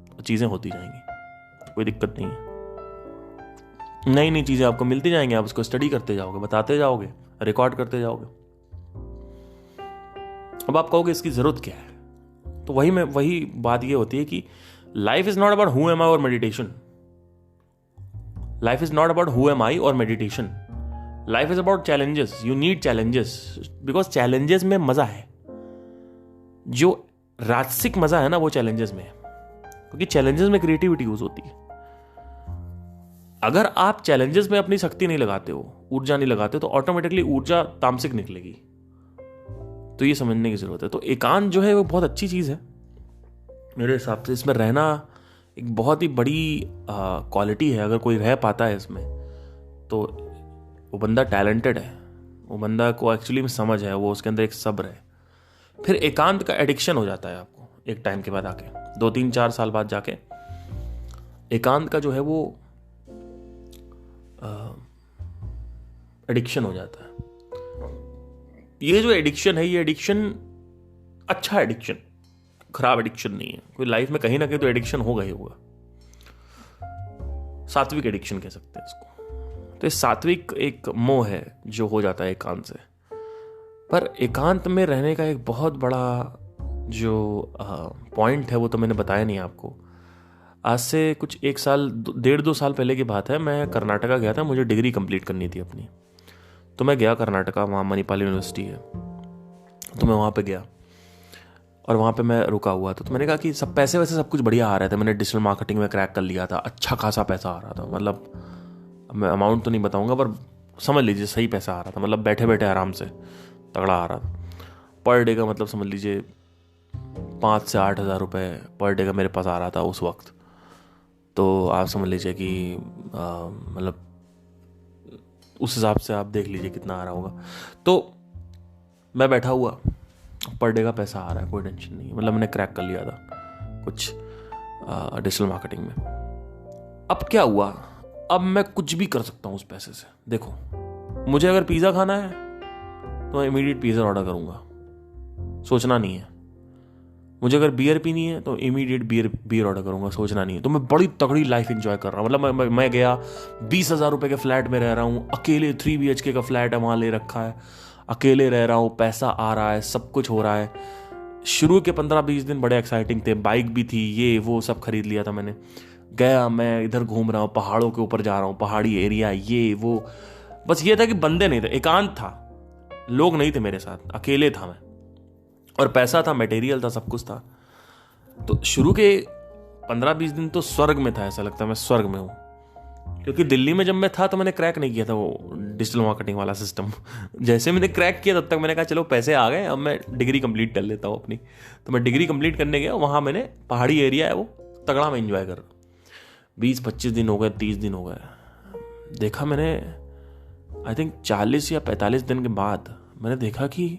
तो चीजें होती जाएंगी, कोई दिक्कत नहीं है। नई नई चीजें आपको मिलती जाएंगी, आप उसको स्टडी करते जाओगे, बताते जाओगे, रिकॉर्ड करते जाओगे। अब आप कहोगे इसकी जरूरत क्या है, तो वही बात ये होती है कि life is not about who am I और meditation. Life is not about who am I और meditation. Life is about challenges. You need challenges, because challenges में मजा है। जो राजसिक मजा है ना वो चैलेंजेस में है, क्योंकि चैलेंजेस में क्रिएटिविटी यूज होती है। अगर आप चैलेंजेस में अपनी शक्ति नहीं लगाते हो, ऊर्जा नहीं लगाते, तो ऑटोमेटिकली ऊर्जा तामसिक निकलेगी। तो ये समझने की जरूरत है। तो एकांत जो है वो बहुत अच्छी चीज है मेरे हिसाब से। इसमें रहना एक बहुत ही बड़ी क्वालिटी है। अगर कोई रह पाता है इसमें तो वो बंदा टैलेंटेड है, वो बंदा को एक्चुअली में समझ है, वो उसके अंदर एक सब्र है। फिर एकांत का एडिक्शन हो जाता है आपको एक टाइम के बाद, आके 2-3-4 साल बाद जाके एकांत का जो है वो एडिक्शन हो जाता है। ये जो एडिक्शन है, ये एडिक्शन अच्छा एडिक्शन, खराब एडिक्शन नहीं है। कोई लाइफ में कहीं ना कहीं तो एडिक्शन होगा ही होगा। सात्विक एडिक्शन कह सकते हैं इसको। तो ये सात्विक एक मोह है जो हो जाता है एकांत से। पर एकांत में रहने का एक बहुत बड़ा जो पॉइंट है वो तो मैंने बताया नहीं आपको। आज से कुछ 1-1.5-2 साल पहले की बात है, मैं कर्नाटका गया था, मुझे डिग्री कंप्लीट करनी थी अपनी। तो मैं गया कर्नाटका, वहाँ मणिपाल यूनिवर्सिटी है, तो मैं वहाँ पे गया और वहाँ पे मैं रुका हुआ था। तो मैंने कहा कि सब पैसे वैसे सब कुछ बढ़िया आ रहे थे, मैंने डिजिटल मार्केटिंग में क्रैक कर लिया था, अच्छा खासा पैसा आ रहा था, मतलब मैं अमाउंट तो नहीं बताऊँगा पर समझ लीजिए सही पैसा आ रहा था, मतलब बैठे बैठे आराम से तगड़ा आ रहा था। पर डे का मतलब समझ लीजिए 5 से 8 हज़ार रुपये पर डे का मेरे पास आ रहा था उस वक्त। तो आप समझ लीजिए कि मतलब उस हिसाब से आप देख लीजिए कितना आ रहा होगा। तो मैं बैठा हुआ, पर डे का पैसा आ रहा है, कोई टेंशन नहीं, मतलब मैंने क्रैक कर लिया था कुछ डिजिटल मार्केटिंग में। अब क्या हुआ, अब मैं कुछ भी कर सकता हूँ उस पैसे से। देखो, मुझे अगर पिज़्ज़ा खाना है तो मैं इमीडिएट पिज़्ज़ा ऑर्डर करूँगा, सोचना नहीं है। मुझे अगर बियर पीनी है तो इमीडिएट बियर ऑर्डर करूँगा, सोचना नहीं है। तो मैं बड़ी तगड़ी लाइफ एंजॉय कर रहा हूँ। मतलब मैं गया 20,000 रुपये के फ्लैट में रह रहा हूँ, अकेले 3 BHK का फ्लैट है, वहाँ ले रखा है, अकेले रह रहा हूँ, पैसा आ रहा है, सब कुछ हो रहा है। शुरू के 15-20 दिन बड़े एक्साइटिंग थे, बाइक भी थी, ये वो सब खरीद लिया था मैंने। गया, मैं इधर घूम रहा हूँ, पहाड़ों के ऊपर जा रहा हूँ, पहाड़ी एरिया, ये वो। बस ये था कि बंदे नहीं थे, एकांत था, लोग नहीं थे मेरे साथ, अकेले था मैं, और पैसा था, मटेरियल था, सब कुछ था। तो शुरू के 15-20 दिन तो स्वर्ग में था, ऐसा लगता है मैं स्वर्ग में हूँ। क्योंकि दिल्ली में जब मैं था तो मैंने क्रैक नहीं किया था वो डिजिटल मार्केटिंग वाला सिस्टम। जैसे मैंने क्रैक किया तब तक मैंने कहा चलो पैसे आ गए, अब मैं डिग्री कंप्लीट कर लेता हूँ अपनी। तो मैं डिग्री कंप्लीट करने गया, वहाँ मैंने पहाड़ी एरिया है वो तगड़ा मैं एंजॉय कर रहा हूँ। 20-25 दिन हो गए, 30 दिन हो गए, देखा मैंने आई थिंक 40 या 45 दिन के बाद मैंने देखा कि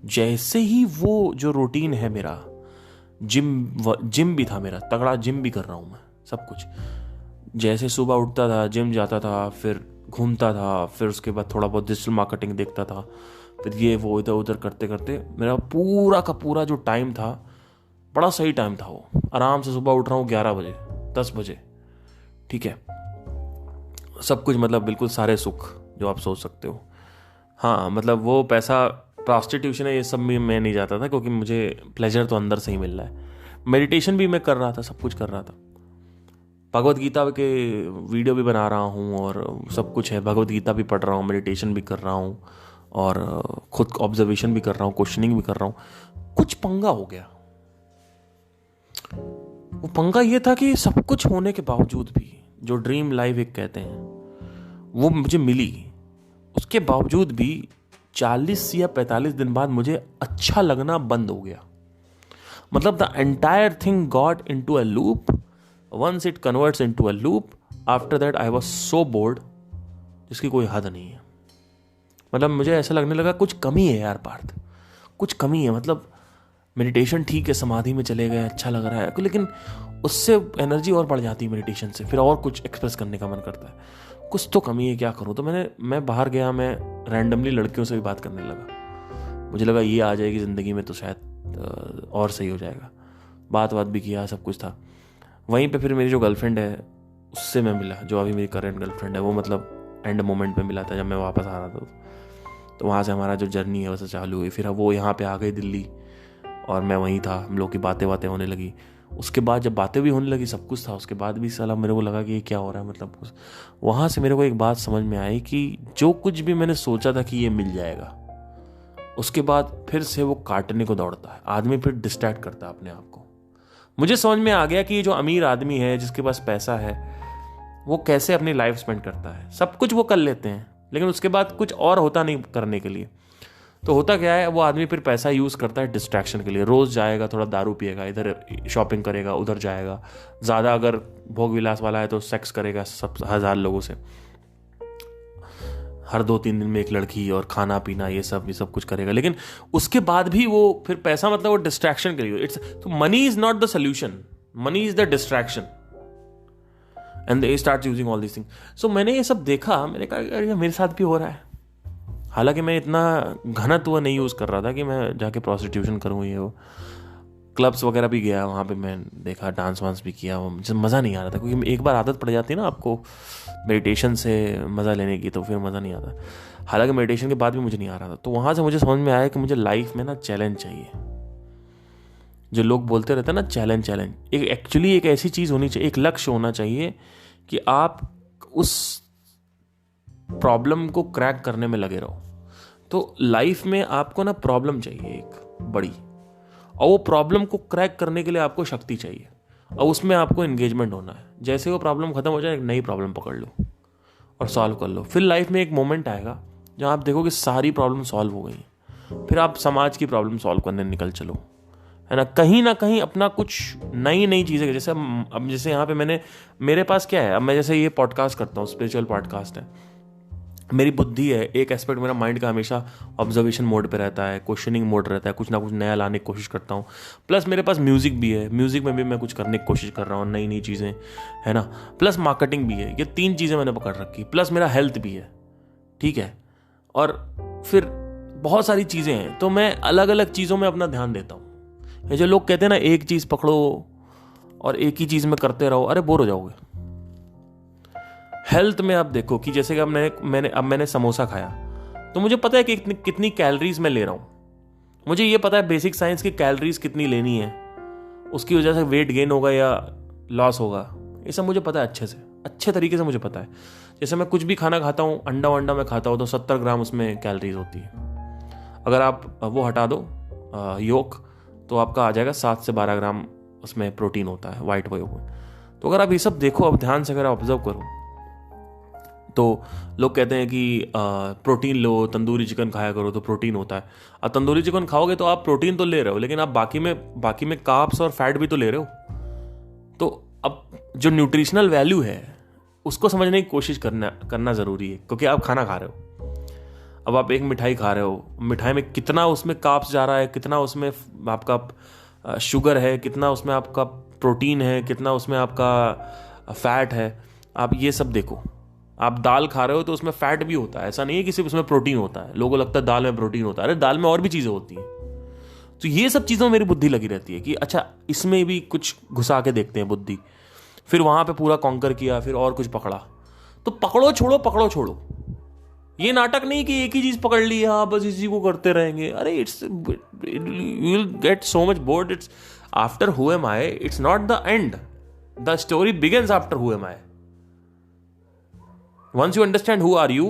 जैसे ही वो जो रूटीन है मेरा, जिम भी था मेरा, तगड़ा जिम भी कर रहा हूँ मैं, सब कुछ। जैसे सुबह उठता था, जिम जाता था, फिर घूमता था, फिर उसके बाद थोड़ा बहुत डिजिटल मार्केटिंग देखता था, फिर ये वो इधर उधर करते करते मेरा पूरा का पूरा जो टाइम था, बड़ा सही टाइम था वो। आराम से सुबह उठ रहा हूँ 11 बजे, 10 बजे, ठीक है, सब कुछ, मतलब बिल्कुल सारे सुख जो आप सोच सकते हो। हाँ, मतलब वो पैसा प्रॉस्टिट्यूशन है ये सब में मैं नहीं जाता था, क्योंकि मुझे प्लेजर तो अंदर से ही मिल रहा है। मेडिटेशन भी मैं कर रहा था, सब कुछ कर रहा था, भगवत गीता के वीडियो भी बना रहा हूँ और सब कुछ है, भगवत गीता भी पढ़ रहा हूँ, मेडिटेशन भी कर रहा हूँ और खुद ऑब्जर्वेशन भी कर रहा हूँ, क्वेश्चनिंग भी कर रहा हूँ। कुछ पंगा हो गया। वो पंगा ये था कि सब कुछ होने के बावजूद भी, जो ड्रीम लाइफ एक कहते हैं, वो मुझे मिली, उसके बावजूद भी 40 या 45 दिन बाद मुझे अच्छा लगना बंद हो गया। मतलब the entire thing got into a loop, once it converts into a loop, after that I was so bored, जिसकी कोई हद नहीं है। मतलब मुझे ऐसा लगने लगा कुछ कमी है यार पार्थ, कुछ कमी है। मतलब मेडिटेशन ठीक है, समाधि में चले गए, अच्छा लग रहा है, लेकिन उससे एनर्जी और बढ़ जाती है मेडिटेशन से, फिर और कुछ एक्सप्रेस करने का मन करता है, कुछ तो कमी है, क्या करूं। तो मैं बाहर गया, मैं रैंडमली लड़कियों से भी बात करने लगा। मुझे लगा ये आ जाएगी ज़िंदगी में तो शायद और सही हो जाएगा। बात भी किया, सब कुछ था। वहीं पे फिर मेरी जो गर्लफ्रेंड है उससे मैं मिला, जो अभी मेरी करंट गर्लफ्रेंड है, वो मतलब एंड मोमेंट पे मिला था जब मैं वापस आ रहा था। तो वहाँ से हमारा जो जर्नी है वैसे चालू हुई। फिर वो यहाँ पे आ गई दिल्ली और मैं वहीं था, हम लोग की बातें होने लगी। उसके बाद जब बातें भी होने लगी, सब कुछ था, उसके बाद भी साला मेरे को लगा कि ये क्या हो रहा है। मतलब वहाँ से मेरे को एक बात समझ में आई कि जो कुछ भी मैंने सोचा था कि ये मिल जाएगा, उसके बाद फिर से वो काटने को दौड़ता है आदमी, फिर डिस्ट्रैक्ट करता है अपने आप को। मुझे समझ में आ गया कि जो अमीर आदमी है, जिसके पास पैसा है, वो कैसे अपनी लाइफ स्पेंड करता है। सब कुछ वो कर लेते हैं, लेकिन उसके बाद कुछ और होता नहीं करने के लिए। तो होता क्या है, वो आदमी फिर पैसा यूज़ करता है डिस्ट्रैक्शन के लिए। रोज़ जाएगा, थोड़ा दारू पिएगा, इधर शॉपिंग करेगा, उधर जाएगा, ज़्यादा अगर भोग विलास वाला है तो सेक्स करेगा सब 1000 लोगों से, हर 2-3 दिन में एक लड़की, और खाना पीना ये सब कुछ करेगा। लेकिन उसके बाद भी वो फिर पैसा, मतलब वो डिस्ट्रैक्शन के लिए। इट्स तो money is not the solution, money is the distraction, and they start using all this thing. So मैंने ये सब देखा, मैंने कहा अरे मेरे साथ भी हो रहा है। हालांकि मैं इतना घनत्व नहीं यूज़ कर रहा था कि मैं जाके प्रोस्टिट्यूशन करूँ, ये वो। क्लब्स वगैरह भी गया, वहाँ पे मैं देखा, डांस वांस भी किया, मुझे मज़ा नहीं आ रहा था, क्योंकि एक बार आदत पड़ जाती है ना आपको मेडिटेशन से मज़ा लेने की, तो फिर मज़ा नहीं आता। हालांकि मेडिटेशन के बाद भी मुझे नहीं आ रहा था। तो वहाँ से मुझे समझ में आया कि मुझे लाइफ में ना चैलेंज चाहिए। जो लोग बोलते रहते हैं ना चैलेंज, एक एक्चुअली एक ऐसी चीज़ होनी चाहिए, एक लक्ष्य होना चाहिए कि आप उस प्रॉब्लम को क्रैक करने में लगे रहो। तो लाइफ में आपको ना प्रॉब्लम चाहिए एक बड़ी, और वो प्रॉब्लम को क्रैक करने के लिए आपको शक्ति चाहिए, और उसमें आपको एंगेजमेंट होना है। जैसे वो प्रॉब्लम खत्म हो जाए, एक नई प्रॉब्लम पकड़ लो और सॉल्व कर लो। फिर लाइफ में एक मोमेंट आएगा जहाँ आप देखो कि सारी प्रॉब्लम सॉल्व हो गई, फिर आप समाज की प्रॉब्लम सॉल्व करने निकल चलो, है ना कहीं अपना कुछ नई चीज़ें। जैसे अब जैसे यहाँ पे मेरे पास क्या है, अब मैं जैसे ये पॉडकास्ट करता हूँ, स्पिरिचुअल पॉडकास्ट है, मेरी बुद्धि है, एक एस्पेक्ट मेरा माइंड का हमेशा ऑब्जर्वेशन मोड पे रहता है, क्वेश्चनिंग मोड रहता है, कुछ ना कुछ नया लाने की कोशिश करता हूँ। प्लस मेरे पास म्यूज़िक भी है, म्यूज़िक में भी मैं कुछ करने की कोशिश कर रहा हूँ, नई चीज़ें, है ना। प्लस मार्केटिंग भी है, ये 3 चीज़ें मैंने पकड़ रखी। प्लस मेरा हेल्थ भी है, ठीक है, और फिर बहुत सारी चीज़ें हैं। तो मैं अलग अलग चीज़ों में अपना ध्यान देता हूँ। ये जो लोग कहते हैं ना एक चीज़ पकड़ो और एक ही चीज़ में करते रहो, अरे बोर हो जाओगे। हेल्थ में आप देखो कि जैसे कि मैंने समोसा खाया, तो मुझे पता है कि कितनी कैलोरीज मैं ले रहा हूँ। मुझे ये पता है बेसिक साइंस की कैलोरीज कितनी लेनी है, उसकी वजह से वेट गेन होगा या लॉस होगा, ये सब मुझे पता है अच्छे तरीके से मुझे पता है। जैसे मैं कुछ भी खाना खाता हूँ, अंडा मैं खाता हूँ, तो 70 ग्राम उसमें कैलोरीज होती है। अगर आप वो हटा दो योक, तो आपका आ जाएगा 7 से 12 ग्राम उसमें प्रोटीन होता है, वाइट योग में। तो अगर आप ये सब देखो, अब ध्यान से अगर आप ऑब्जर्व करो, तो लोग कहते हैं कि प्रोटीन लो, तंदूरी चिकन खाया करो तो प्रोटीन होता है। अब तंदूरी चिकन खाओगे तो आप प्रोटीन तो ले रहे हो, लेकिन आप बाकी में कार्ब्स और फैट भी तो ले रहे हो। तो अब जो न्यूट्रिशनल वैल्यू है उसको समझने की कोशिश करना ज़रूरी है, क्योंकि आप खाना खा रहे हो। अब आप एक मिठाई खा रहे हो, मिठाई में कितना उसमें कार्ब्स जा रहा है, कितना उसमें आपका शुगर है, कितना उसमें आपका प्रोटीन है, कितना उसमें आपका फैट है, आप ये सब देखो। आप दाल खा रहे हो तो उसमें फैट भी होता है, ऐसा नहीं है कि सिर्फ उसमें प्रोटीन होता है। लोगों को लगता है दाल में प्रोटीन होता है, अरे दाल में और भी चीज़ें होती हैं। तो ये सब चीज़ों में मेरी बुद्धि लगी रहती है कि अच्छा इसमें भी कुछ घुसा के देखते हैं बुद्धि। फिर वहाँ पे पूरा कॉन्कर किया, फिर और कुछ पकड़ा। तो पकड़ो छोड़ो, ये नाटक नहीं कि एक ही चीज़ पकड़ ली, हाँ बस इसी को करते रहेंगे। अरे you will get so much board. It's after who am I, it's not the and, the story begins after who am I. Once you understand who are you,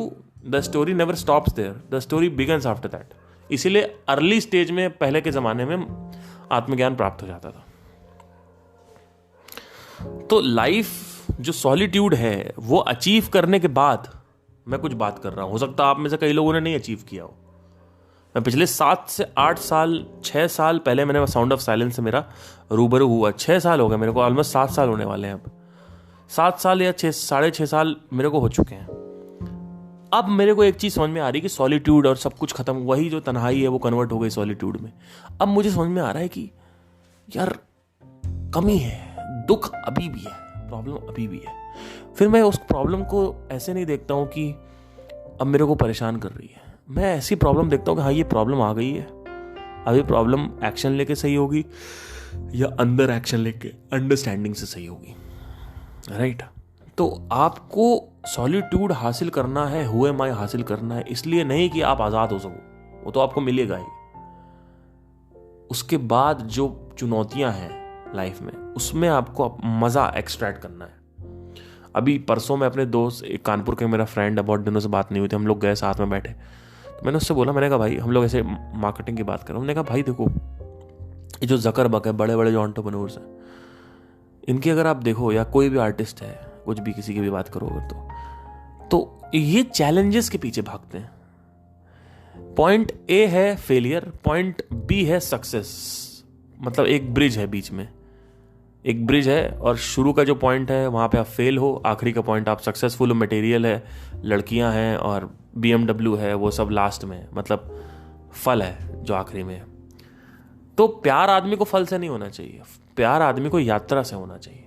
the story never stops there. The story begins after that. इसीलिए early stage में, पहले के ज़माने में आत्मज्ञान प्राप्त हो जाता था। तो लाइफ जो सॉलिट्यूड है वो अचीव करने के बाद मैं कुछ बात कर रहा हूँ, हो सकता है आप में से कई लोगों ने नहीं अचीव किया हो। मैं पिछले 7 से 8 साल, 6 साल पहले मैंने साउंड ऑफ साइलेंस से मेरा रूबरू हुआ। 6 साल हो गए मेरे को, ऑलमोस्ट 7 साल होने वाले हैं अब। 7 साल या 6.5 साल मेरे को हो चुके हैं। अब मेरे को एक चीज़ समझ में आ रही है कि सॉलिट्यूड और सब कुछ खत्म, वही जो तन्हाई है वो कन्वर्ट हो गई सॉलिट्यूड में। अब मुझे समझ में आ रहा है कि यार कमी है, दुख अभी भी है, प्रॉब्लम अभी भी है। फिर मैं उस प्रॉब्लम को ऐसे नहीं देखता हूँ कि अब मेरे को परेशान कर रही है। मैं ऐसी प्रॉब्लम देखता हूँ कि हाँ ये प्रॉब्लम आ गई है, अभी प्रॉब्लम एक्शन लेके सही होगी या अंदर एक्शन लेके अंडरस्टैंडिंग से सही होगी, राइट। तो आपको सॉलिट्यूड हासिल करना है, हु एम आई हासिल करना है, इसलिए नहीं कि आप आज़ाद हो सको, वो तो आपको मिलेगा ही। उसके बाद जो चुनौतियां हैं लाइफ में, उसमें आपको मज़ा एक्सट्रैक्ट करना है। अभी परसों मैं अपने दोस्त, एक कानपुर के मेरा फ्रेंड है, बहुत दिनों से बात नहीं हुई थी, हम लोग गए साथ में बैठे, तो मैंने उससे बोला, मैंने कहा भाई, हम लोग ऐसे मार्केटिंग की बात कर रहे हैं, मैंने कहा भाई देखो ये जो ज़करबर्ग है, बड़े बड़े जो एंटरप्रेन्योर्स हैं, इनकी अगर आप देखो, या कोई भी आर्टिस्ट है, कुछ भी किसी की भी बात करो अगर तो ये चैलेंजेस के पीछे भागते हैं। पॉइंट ए है फेलियर, पॉइंट बी है सक्सेस। मतलब एक ब्रिज है बीच में, एक ब्रिज है, और शुरू का जो पॉइंट है वहां पे आप फेल हो, आखिरी का पॉइंट आप सक्सेसफुल हो। मटेरियल है, लड़कियां हैं और BMW है, वो सब लास्ट में, मतलब फल है जो आखिरी में है। तो प्यार आदमी को फल से नहीं होना चाहिए, प्यार आदमी को यात्रा से होना चाहिए।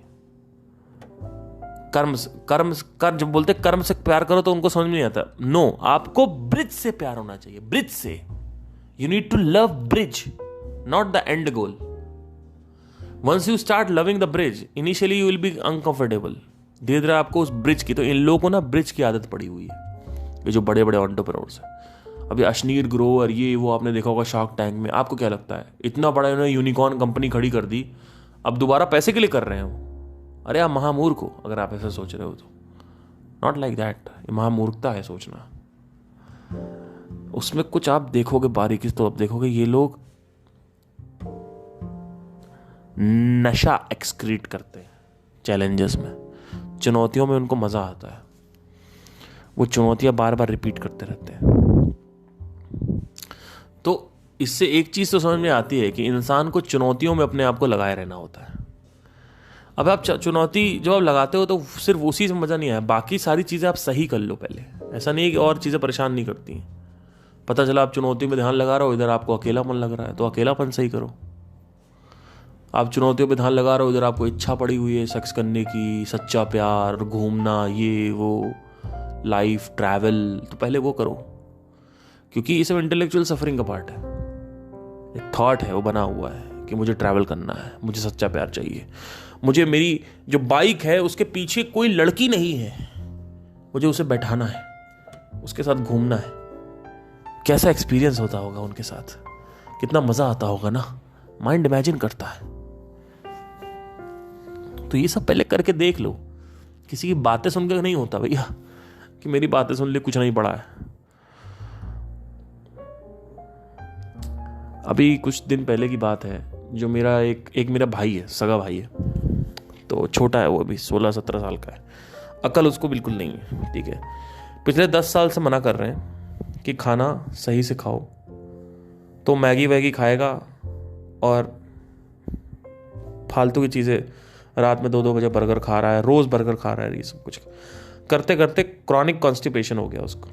कर्म जब बोलते कर्म से प्यार करो तो उनको समझ में नहीं आता। नो, आपको ब्रिज से प्यार होना चाहिए, ब्रिज से। You need to love bridge, not the end goal. Once you start loving the bridge, initially you will be uncomfortable, धीरे धीरे आपको उस ब्रिज की, तो इन लोगों को ना ब्रिज की आदत पड़ी हुई है, ये जो बड़े बड़े एंटरप्रेन्योर्स हैं। अभी अश्नीर ग्रोवर ये वो आपने देखा होगा शार्क टैंक में, आपको क्या लगता है इतना बड़ा इन्होंने यूनिकॉर्न कंपनी खड़ी कर दी, अब दोबारा पैसे के लिए कर रहे हैं वो? अरे आप महामूर्ख हो अगर आप ऐसा सोच रहे हो तो। नॉट लाइक दैट, ये महामूर्खता है सोचना। उसमें कुछ आप देखोगे बारीकी से तो आप देखोगे ये लोग नशा एक्सक्रीट करते हैं चैलेंजेस में, चुनौतियों में उनको मजा आता है, वो चुनौतियां बार बार रिपीट करते रहते हैं। तो इससे एक चीज तो समझ में आती है कि इंसान को चुनौतियों में अपने आप को लगाए रहना होता है। अब आप चुनौती जब आप लगाते हो तो सिर्फ उसी से मजा नहीं आया, बाकी सारी चीजें आप सही कर लो पहले। ऐसा नहीं है कि और चीजें परेशान नहीं करती हैं। पता चला आप चुनौती में ध्यान लगा रहे हो, इधर आपको अकेलापन लग रहा है, तो अकेलापन सही करो। आप चुनौतियों पे ध्यान लगा रहे हो, इधर आपको इच्छा पड़ी हुई है सेक्स करने की, सच्चा प्यार, घूमना, ये वो, लाइफ, ट्रैवल, तो पहले वो करो, क्योंकि ये सब इंटेलेक्चुअल सफरिंग का पार्ट है। एक थॉट है वो बना हुआ है कि मुझे ट्रैवल करना है, मुझे सच्चा प्यार चाहिए, मुझे मेरी जो बाइक है उसके पीछे कोई लड़की नहीं है, मुझे उसे बैठाना है, उसके साथ घूमना है। कैसा एक्सपीरियंस होता होगा उनके साथ, कितना मजा आता होगा ना, माइंड इमेजिन करता है। तो ये सब पहले करके देख लो। किसी की बातें सुनकर नहीं होता भैया कि मेरी बातें सुन ले, कुछ नहीं पड़ा है। अभी कुछ दिन पहले की बात है, जो मेरा एक मेरा भाई है, सगा भाई है, तो छोटा है वो, अभी 16-17 साल का है, अकल उसको बिल्कुल नहीं है, ठीक है। पिछले 10 साल से मना कर रहे हैं कि खाना सही से खाओ, तो मैगी वैगी खाएगा और फालतू की चीज़ें, रात में 2-2 बजे बर्गर खा रहा है, रोज़ बर्गर खा रहा है, ये सब कुछ करते करते क्रॉनिक कॉन्स्टिपेशन हो गया उसको।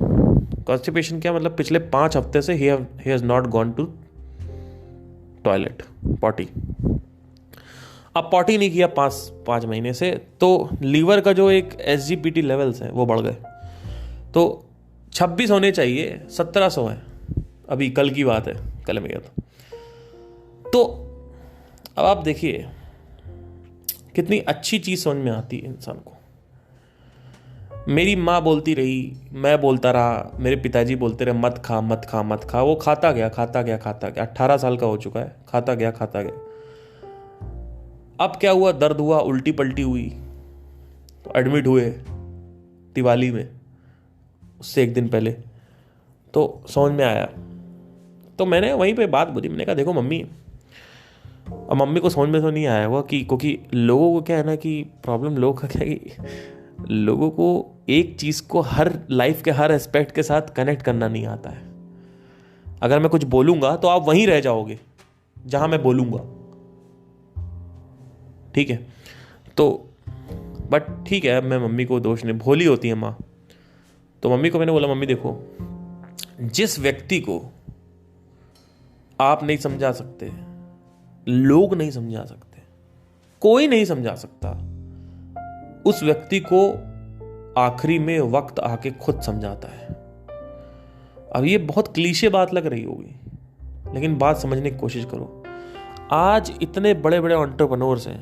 कॉन्स्टिपेशन क्या मतलब, पिछले 5 हफ्ते से he has not gone to toilet, potty. अब पॉटी नहीं किया 5 महीने से, तो लीवर का जो एक SGPT लेवल्स हैं वो बढ़ गए, तो 26 होने चाहिए, 1700 है अभी, कल की बात है, कल में गया था। तो अब आप देखिए कितनी अच्छी चीज समझ में आती है इंसान को। मेरी माँ बोलती रही, मैं बोलता रहा, मेरे पिताजी बोलते रहे मत खा मत खा मत खा, वो खाता गया 18 साल का हो चुका है, खाता गया। अब क्या हुआ, दर्द हुआ, उल्टी पल्टी हुई, तो एडमिट हुए दिवाली में, उससे एक दिन पहले। तो समझ में आया, तो मैंने वहीं पे बात बोली, मैंने कहा देखो मम्मी, अब मम्मी को समझ में तो नहीं आया हुआ कि, क्योंकि लोगों को क्या है ना कि प्रॉब्लम लोगों का क्या है कि लोगों को एक चीज़ को हर लाइफ के हर एस्पेक्ट के साथ कनेक्ट करना नहीं आता है। अगर मैं कुछ बोलूँगा तो आप वहीं रह जाओगे जहाँ मैं बोलूँगा, ठीक है। तो बट ठीक है, मैं मम्मी को दोष नहीं, भोली होती है माँ। तो मम्मी को मैंने बोला, मम्मी देखो, जिस व्यक्ति को आप नहीं समझा सकते, लोग नहीं समझा सकते, कोई नहीं समझा सकता, उस व्यक्ति को आखिरी में वक्त आके खुद समझाता है। अब ये बहुत क्लीशे बात लग रही होगी, लेकिन बात समझने की कोशिश करो। आज इतने बड़े बड़े एंटरप्रेन्योर्स हैं,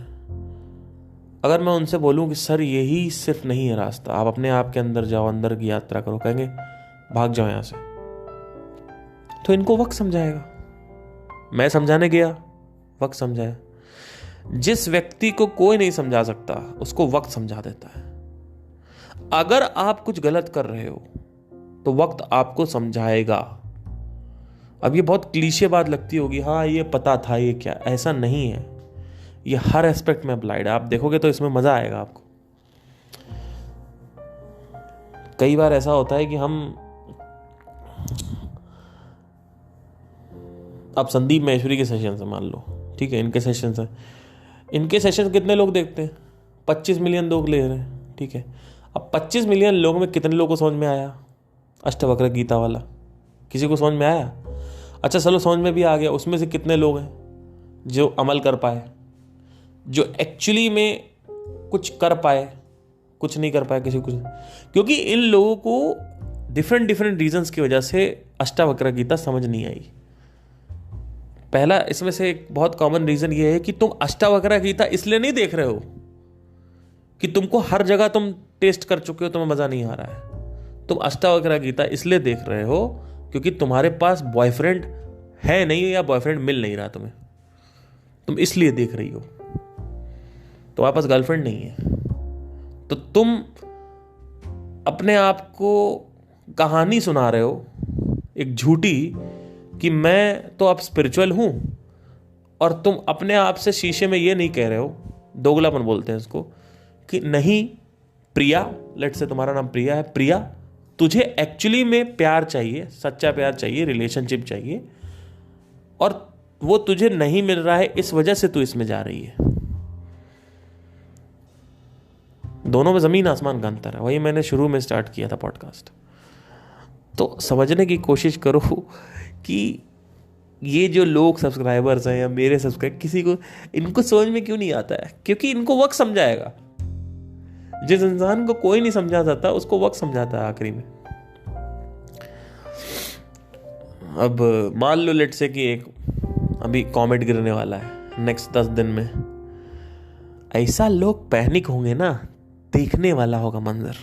अगर मैं उनसे बोलूं कि सर यही सिर्फ नहीं है रास्ता, आप अपने आप के अंदर जाओ, अंदर की यात्रा करो, कहेंगे भाग जाओ यहां से। तो इनको वक्त समझाएगा। मैं समझाने गया, वक्त समझाया। जिस व्यक्ति को कोई नहीं समझा सकता, उसको वक्त समझा देता है। अगर आप कुछ गलत कर रहे हो तो वक्त आपको समझाएगा। अब ये बहुत क्लीशे बात लगती होगी, हाँ ये पता था, ये क्या, ऐसा नहीं है। ये हर एस्पेक्ट में अप्लाइड है। आप देखोगे तो इसमें मजा आएगा आपको। कई बार ऐसा होता है कि हम, अब संदीप महेश्वरी के सेशन से मान लो, ठीक है, इनके सेशन से, इनके सेशन कितने लोग देखते हैं? 25 मिलियन लोग ले रहे हैं, ठीक है। अब 25 मिलियन लोगों में कितने लोगों को समझ में आया अष्टवक्र गीता वाला? किसी को समझ में आया? अच्छा चलो समझ में भी आ गया, उसमें से कितने लोग हैं जो अमल कर पाए, जो एक्चुअली में कुछ कर पाए, कुछ नहीं कर पाए, किसी कुछ। क्योंकि इन लोगों को डिफरेंट रीजंस की वजह से अष्टावक्र गीता समझ नहीं आई। पहला इसमें से एक बहुत कॉमन रीजन ये है कि तुम अष्टावक्र गीता इसलिए नहीं देख रहे हो कि तुमको हर जगह तुम टेस्ट कर चुके हो, तुम्हें मजा नहीं आ रहा है। तुम अष्टावक्र गीता इसलिए देख रहे हो क्योंकि तुम्हारे पास बॉयफ्रेंड है नहीं या बॉयफ्रेंड मिल नहीं रहा तुम्हें, तुम इसलिए देख रही हो। तुम्हारे पास गर्लफ्रेंड नहीं है तो तुम अपने आप को कहानी सुना रहे हो एक झूठी कि मैं तो अब स्पिरिचुअल हूं, और तुम अपने आप से शीशे में ये नहीं कह रहे हो, दोगलापन बोलते हैं इसको, कि नहीं प्रिया, लेट से तुम्हारा नाम प्रिया है, प्रिया तुझे एक्चुअली में प्यार चाहिए, सच्चा प्यार चाहिए, रिलेशनशिप चाहिए, और वो तुझे नहीं मिल रहा है, इस वजह से तू इसमें जा रही है। दोनों में जमीन आसमान का अंतर है। वही मैंने शुरू में स्टार्ट किया था पॉडकास्ट। तो समझने की कोशिश करो कि ये जो लोग सब्सक्राइबर्स हैं या मेरे सब्सक्राइबर, किसी को इनको समझ में क्यों नहीं आता है? क्योंकि इनको वक्त समझाएगा। जिस इंसान को कोई नहीं समझा सकता उसको वक्त समझाता है आखिरी में। अब मान लो लेट से कि एक अभी कॉमेट गिरने वाला है नेक्स्ट 10 दिन में, ऐसा लोग पैनिक होंगे ना, देखने वाला होगा मंजर,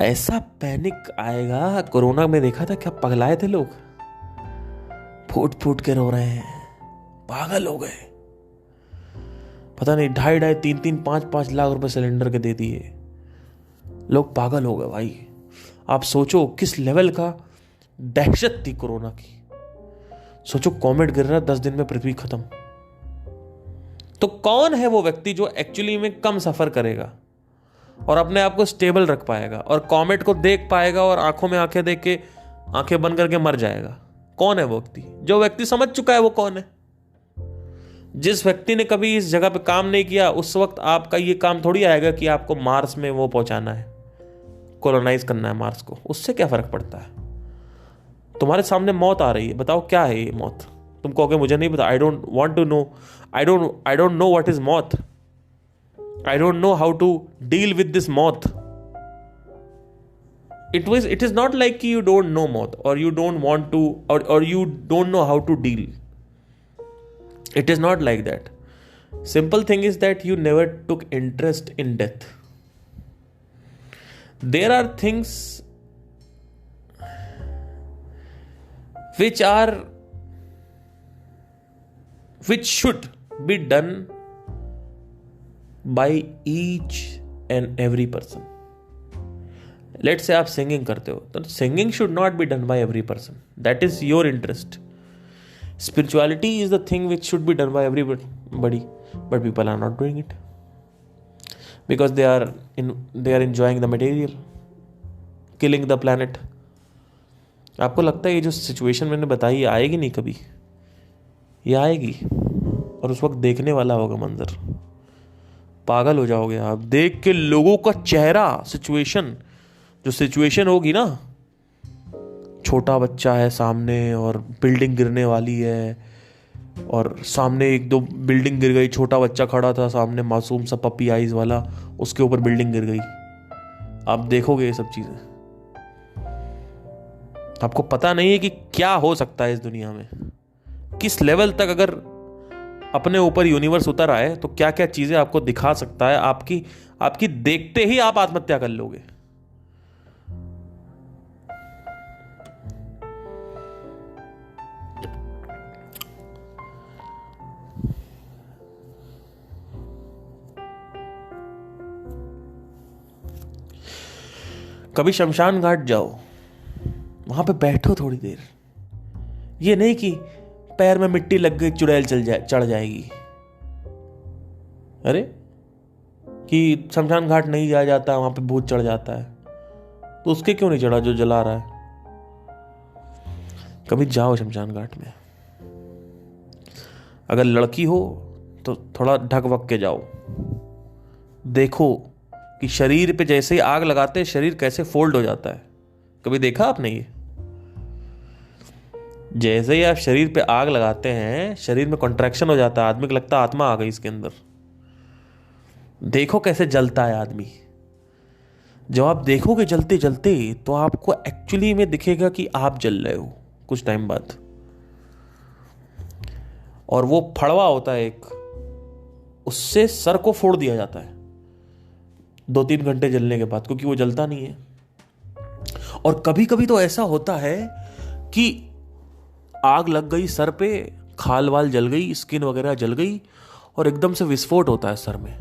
ऐसा पैनिक आएगा। कोरोना में देखा था क्या पगलाए थे लोग, फूट फूट के रो रहे हैं, पागल हो गए। पता नहीं 2.5 3 5 लाख रुपए सिलेंडर के दे दिए, लोग पागल हो गए भाई। आप सोचो किस लेवल का दहशत थी कोरोना की। सोचो कॉमेट गिर रहा, 10 दिन में पृथ्वी खत्म। तो कौन है वो व्यक्ति जो एक्चुअली में कम सफर करेगा और अपने आप को स्टेबल रख पाएगा और कॉमेट को देख पाएगा और आंखों में आंखें देख के आंखें बंद करके मर जाएगा? कौन है वो व्यक्ति? जो व्यक्ति समझ चुका है वो कौन है? जिस व्यक्ति ने कभी इस जगह पे काम नहीं किया, उस वक्त आपका ये काम थोड़ी आएगा कि आपको मार्स में वो पहुंचाना है, कॉलोनाइज करना है मार्स को। उससे क्या फर्क पड़ता है? तुम्हारे सामने मौत आ रही है, बताओ क्या है ये मौत? तुम कहोगे मुझे नहीं पता, I don't want to know, I don't know what is मौत, I don't know how to deal with this मौत। It is not like you don't know mauth, or you don't want to, or you don't know how to deal. It is not like that. Simple thing is that you never took interest in death. There are things which should be done by each and every person. Let's say आप singing करते हो तो singing should not be done by every person, that is your interest. Spirituality is the thing which should be done by everybody, but people are not doing it because they are enjoying the material, killing the planet. आपको लगता है ये जो situation मैंने बताई आएगी नहीं कभी? ये आएगी, और उस वक्त देखने वाला होगा मंजर, पागल हो जाओगे आप देख के लोगों का चेहरा। जो सिचुएशन होगी ना, छोटा बच्चा है सामने और बिल्डिंग गिरने वाली है, और सामने 1-2 बिल्डिंग गिर गई, छोटा बच्चा खड़ा था सामने मासूम सा पपी आइज वाला, उसके ऊपर बिल्डिंग गिर गई। आप देखोगे ये सब चीजें, आपको पता नहीं है कि क्या हो सकता है इस दुनिया में, किस लेवल तक अगर अपने ऊपर यूनिवर्स उतर आए तो क्या क्या चीजें आपको दिखा सकता है। आपकी देखते ही आप आत्महत्या कर लोगे। कभी शमशान घाट जाओ, वहां पे बैठो थोड़ी देर। ये नहीं कि पैर में मिट्टी लग गई चुड़ैल चढ़ जाएगी। अरे कि शमशान घाट नहीं जाया जाता, वहां पे भूत चढ़ जाता है, तो उसके क्यों नहीं चढ़ा जो जला रहा है? कभी जाओ शमशान घाट में। अगर लड़की हो तो थोड़ा ढक वक के जाओ, देखो कि शरीर पे जैसे ही आग लगाते हैं शरीर कैसे फोल्ड हो जाता है। कभी देखा आपने ये? जैसे ही आप शरीर पे आग लगाते हैं शरीर में कॉन्ट्रैक्शन हो जाता है, आदमी को लगता है आत्मा आ गई इसके अंदर। देखो कैसे जलता है आदमी। जब आप देखोगे जलते जलते तो आपको एक्चुअली में दिखेगा कि आप जल रहे हो कुछ टाइम बाद, और वो फड़वा होता है एक, उससे सर को फोड़ दिया जाता है 2-3 घंटे जलने के बाद, क्योंकि वो जलता नहीं है। और कभी कभी तो ऐसा होता है कि आग लग गई सर पे, खाल वाल जल गई, स्किन वगैरह जल गई, और एकदम से विस्फोट होता है सर में,